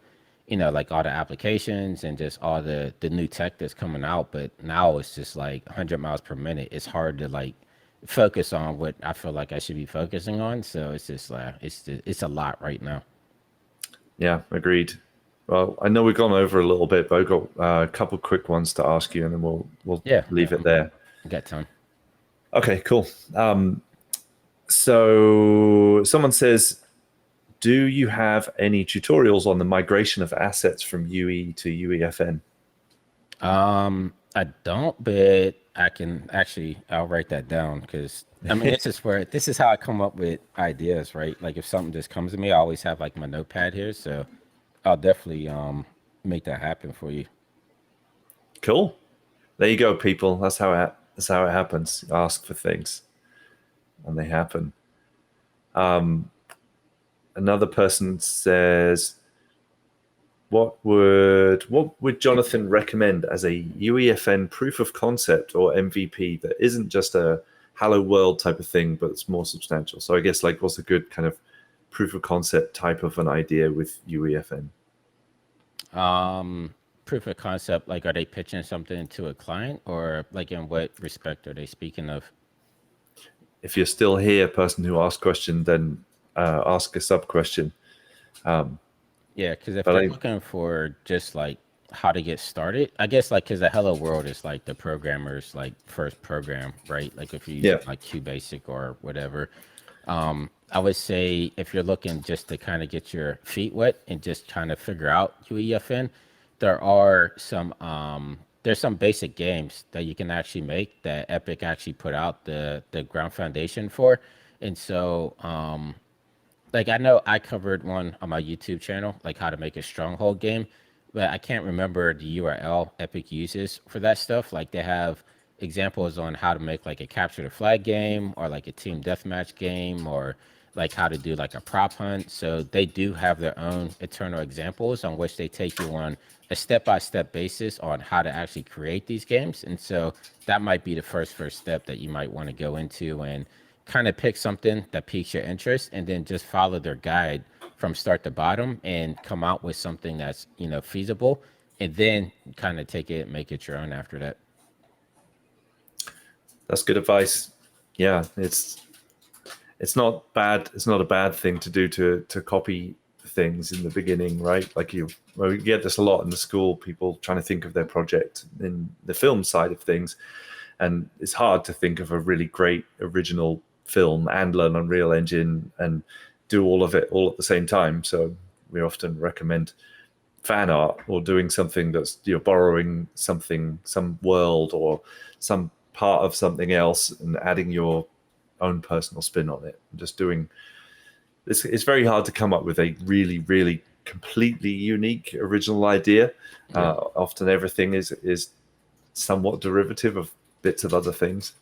like all the applications and just all the new tech that's coming out. But now it's just like 100 miles per minute. It's hard to like focus on what I feel like I should be focusing on. So it's just like it's a lot right now. Yeah, agreed. Well, I know we've gone over a little bit, but I've got a couple quick ones to ask you, and then we'll leave it there. Got time. Okay, cool. So someone says, do you have any tutorials on the migration of assets from UE to UEFN? I don't, but I can actually, I'll write that down because I mean, this is how I come up with ideas, right? Like if something just comes to me, I always have like my notepad here. So I'll definitely make that happen for you. Cool. There you go, people. That's how it happens. You ask for things, and they happen. Another person says, what would Jonathan recommend as a UEFN proof of concept or MVP that isn't just a Hello World type of thing, but it's more substantial? So I guess like what's a good kind of proof of concept type of an idea with UEFN? Proof of concept, like are they pitching something to a client, or like in what respect are they speaking of? If you're still here, person who asked question, then ask a sub question. Yeah, because if they're looking for just like how to get started, I guess like because the Hello World is like the programmer's like first program, right? Like if you use like QBasic or whatever. I would say if you're looking just to kind of get your feet wet and just kind of figure out UEFN, there are some there's some basic games that you can actually make that Epic actually put out the ground foundation for. And so like I know I covered one on my YouTube channel, like how to make a stronghold game, but I can't remember the URL Epic uses for that stuff. Like they have examples on how to make like a capture the flag game or like a team deathmatch game or like how to do like a prop hunt. So they do have their own internal examples on which they take you on a step-by-step basis on how to actually create these games. And so that might be the first step that you might want to go into and kind of pick something that piques your interest and then just follow their guide from start to bottom and come out with something that's, feasible, and then kind of take it, make it your own after that. That's good advice. Yeah, it's not bad. It's not a bad thing to do to copy things in the beginning, right? Like we get this a lot in the school, people trying to think of their project in the film side of things. And it's hard to think of a really great original film and learn Unreal Engine and do all of it all at the same time. So we often recommend fan art or doing something that's borrowing something, some world or some part of something else and adding your own personal spin on it. Just doing this. It's very hard to come up with a really, really completely unique original idea. Yeah. Often everything is somewhat derivative of bits of other things.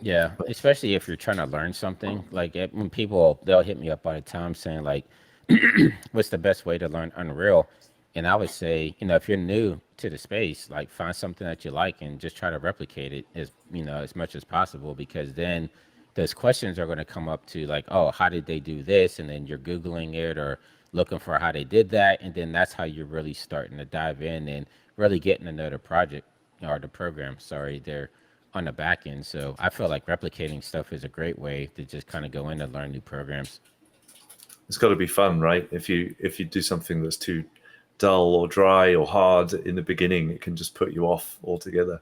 Yeah, especially if you're trying to learn something. Like when people they'll hit me up all the time saying like, "What's the best way to learn Unreal?" And I would say, if you're new to the space, like find something that you like and just try to replicate it as much as possible, because then those questions are going to come up to like, "Oh, how did they do this?" And then you're googling it or looking for how they did that, and then that's how you're really starting to dive in and really getting to know the project or the program. Sorry, there on the back end. So I feel like replicating stuff is a great way to just kind of go in and learn new programs. It's got to be fun, right? If you do something that's too dull or dry or hard in the beginning, it can just put you off altogether.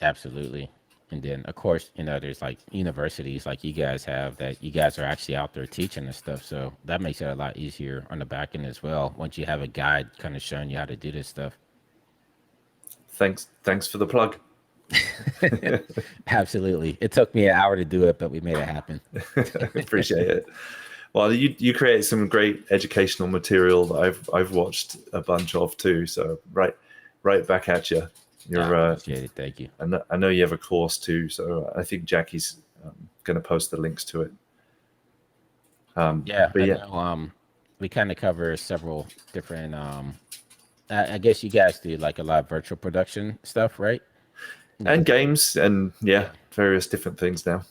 Absolutely. And then, of course, there's like universities like you guys have that you guys are actually out there teaching and stuff. So that makes it a lot easier on the back end as well. Once you have a guide kind of showing you how to do this stuff. Thanks for the plug. Absolutely. It took me an hour to do it, but we made it happen. Appreciate it. Well, you create some great educational material that I've watched a bunch of too. So right back at you. You're Appreciate it. Thank you. I know you have a course too. So I think Jackie's going to post the links to it. Yeah, but I yeah, know. We kind of cover several different. I guess you guys do like a lot of virtual production stuff, right? and games and Yeah. various different things now.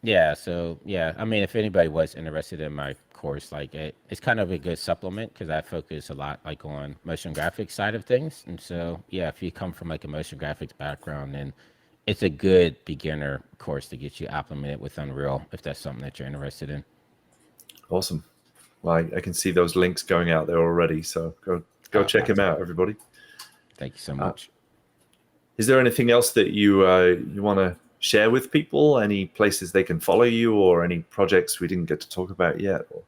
Yeah, so yeah, I mean, if anybody was interested in my course, like it's kind of a good supplement because I focus a lot like on motion graphics side of things, and so yeah, if you come from like a motion graphics background, then it's a good beginner course to get you acclimated with Unreal if that's something that you're interested in. Awesome. Well, I can see those links going out there already. So go check them Awesome. out, everybody. Thank you so much. Is there anything else that you want to share with people? Any places they can follow you, or any projects we didn't get to talk about yet? Or...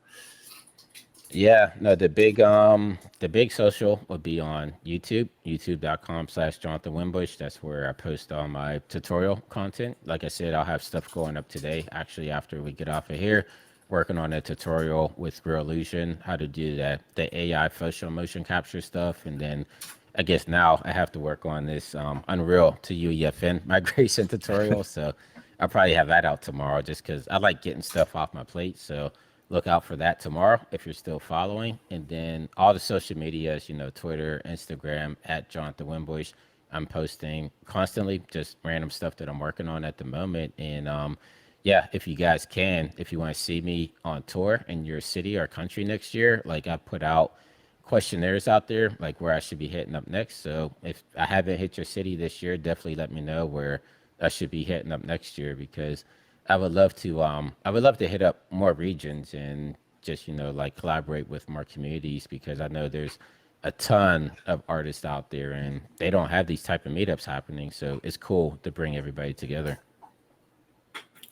Yeah, no, the big social would be on YouTube, youtube.com/Jonathan Winbush. That's where I post all my tutorial content. Like I said, I'll have stuff going up today, actually, after we get off of here, working on a tutorial with Revolution, how to do that, the AI facial motion capture stuff. And then I guess now I have to work on this Unreal to UEFN migration tutorial. So I'll probably have that out tomorrow just because I like getting stuff off my plate. So look out for that tomorrow if you're still following. And then all the social medias, Twitter, Instagram, at Jonathan Wimbush. I'm posting constantly just random stuff that I'm working on at the moment. And yeah, if you guys can, if you want to see me on tour in your city or country next year, like I put out questionnaires out there, like where I should be hitting up next. So if I haven't hit your city this year, definitely let me know where I should be hitting up next year because I would love to hit up more regions and just, like collaborate with more communities because I know there's a ton of artists out there and they don't have these type of meetups happening. So it's cool to bring everybody together.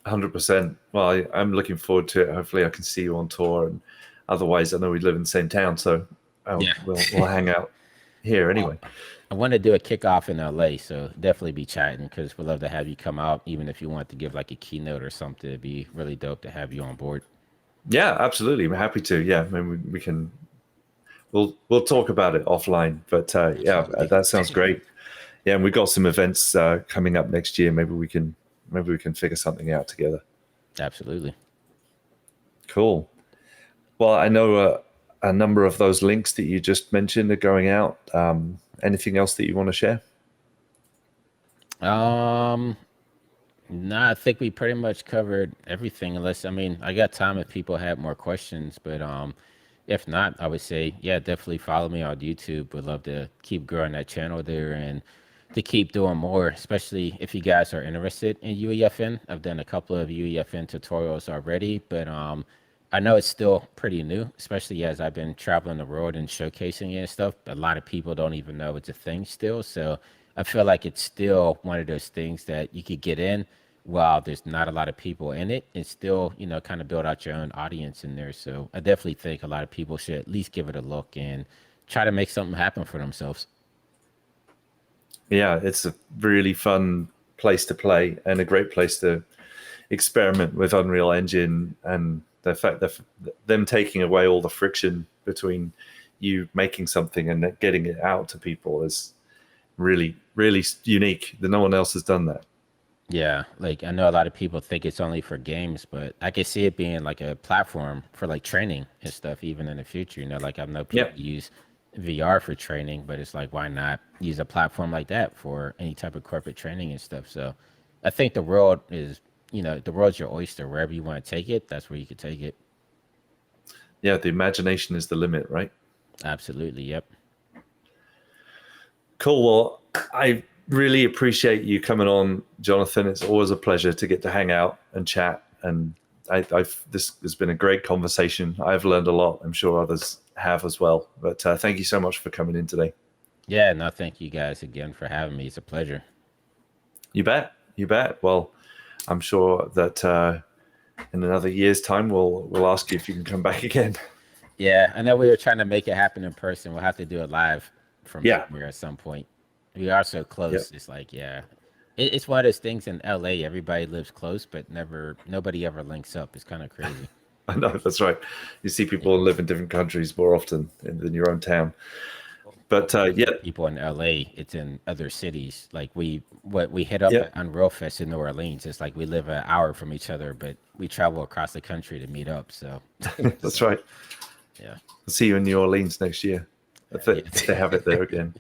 100%. Well, I'm looking forward to it. Hopefully, I can see you on tour. And otherwise, I know we live in the same town, so Yeah. we'll hang out here anyway. I want to do a kickoff in LA, so definitely be chatting because we'd love to have you come out, even if you want to give like a keynote or something. It'd be really dope to have you on board. Yeah, absolutely. I'm happy to. Yeah, I mean, we can. We'll talk about it offline. But yeah, Absolutely. that sounds great. Yeah, and we got some events coming up next year. Maybe we can figure something out together. Absolutely. Cool. Well, I know a number of those links that you just mentioned are going out. Anything else that you want to share? Um, no, I think we pretty much covered everything. Unless, I mean, I got time if people have more questions, but if not, I would say, yeah, definitely follow me on YouTube. Would love to keep growing that channel there and to keep doing more, especially if you guys are interested in UEFN. I've done a couple of UEFN tutorials already, but I know it's still pretty new, especially as I've been traveling the world and showcasing it and stuff. A lot of people don't even know it's a thing still. So I feel like it's still one of those things that you could get in while there's not a lot of people in it and still, kind of build out your own audience in there. So I definitely think a lot of people should at least give it a look and try to make something happen for themselves. Yeah, it's a really fun place to play and a great place to experiment with Unreal Engine, and the fact that them taking away all the friction between you making something and getting it out to people is really, really unique. No one else has done that. Yeah, like I know a lot of people think it's only for games, but I can see it being like a platform for like training and stuff even in the future. You know, like I know Yeah, people use VR for training, but it's like why not use a platform like that for any type of corporate training and stuff. So I think the world is, the world's your oyster. Wherever you want to take it, that's where you could take it. yeah. The imagination is the limit, right? Absolutely. Yep. Cool. Well, I really appreciate you coming on, Jonathan. It's always a pleasure to get to hang out and chat. And this has been a great conversation. I've learned a lot. I'm sure others have as well. But thank you so much for coming in today. Yeah, no, thank you guys again for having me. It's a pleasure. You bet. You bet. Well, I'm sure that in another year's time, we'll ask you if you can come back again. Yeah, I know we were trying to make it happen in person. We'll have to do it live from Yeah. somewhere at some point. We are so Yep. close. It's like, yeah, it's one of those things in LA. Everybody lives close, but nobody ever links up. It's kind of crazy. I know, that's right. You see people live in different countries more often than your own town. But yeah, People in LA, it's in other cities. Like we hit up yeah, at Unreal Fest in New Orleans. It's like we live an hour from each other, but we travel across the country to meet up. So that's right. yeah, I'll see you in New Orleans next year. If they have it there again.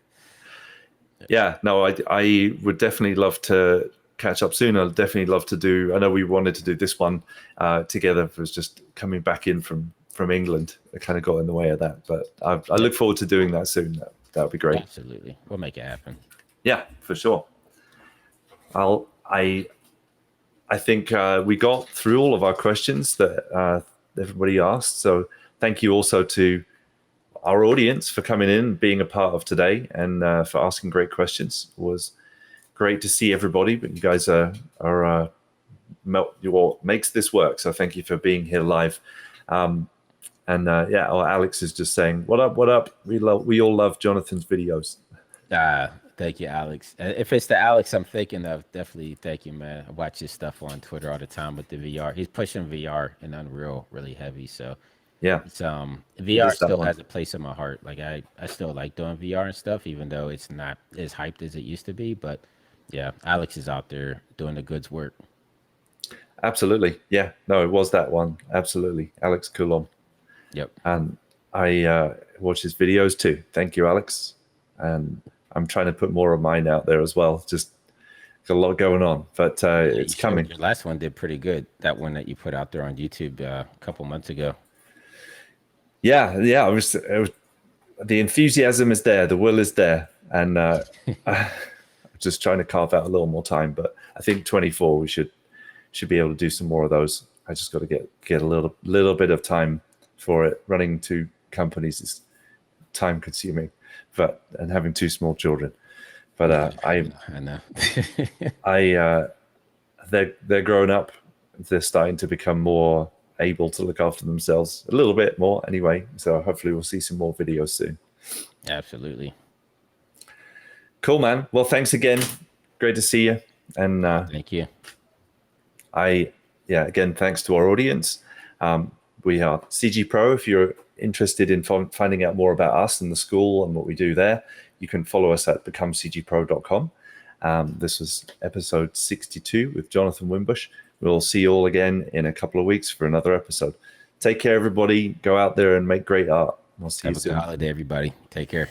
Yeah, no, I would definitely love to catch up soon. I'd definitely love to do. I know we wanted to do this one together. It was just coming back in from England. I kind of got in the way of that, but I look forward to doing that soon. That would be great. absolutely. We'll make it happen. Yeah, for sure. I think we got through all of our questions that everybody asked. So thank you also to our audience for coming in, being a part of today, and for asking great questions. It was great to see everybody, but you guys are you all makes this work. So thank you for being here live. Alex is just saying, "What up? What up? We all love Jonathan's videos." Thank you, Alex. If it's the Alex I'm thinking of, definitely thank you, man. I watch his stuff on Twitter all the time with the VR. He's pushing VR and Unreal really heavy. So Yeah, it's VR still one. has a place in my heart. Like I still like doing VR and stuff, even though it's not as hyped as it used to be. But yeah, Alex is out there doing the goods work. Absolutely. Yeah, no, it was that one. Absolutely, Alex Coulomb. Yep. And I watch his videos too. Thank you, Alex. And I'm trying to put more of mine out there as well. Just got a lot going on, but it's coming. Your last one did pretty good. That one that you put out there on YouTube a couple months ago. Yeah. The enthusiasm is there, the will is there, and I'm just trying to carve out a little more time. But I think 24 we should be able to do some more of those. I just got to get a little bit of time for it. Running two companies is time consuming, and having two small children. But I know. they're grown up. They're starting to become more able to look after themselves a little bit more anyway. So hopefully we'll see some more videos soon. Absolutely. Cool, man. Well, thanks again. Great to see you. And thank you. Again, thanks to our audience. We are CG Pro. If you're interested in finding out more about us and the school and what we do there, you can follow us at becomecgpro.com. This was episode 62 with Jonathan Winbush. We'll see you all again in a couple of weeks for another episode. Take care, everybody. Go out there and make great art. We'll see you soon. Have a good holiday, everybody. Take care.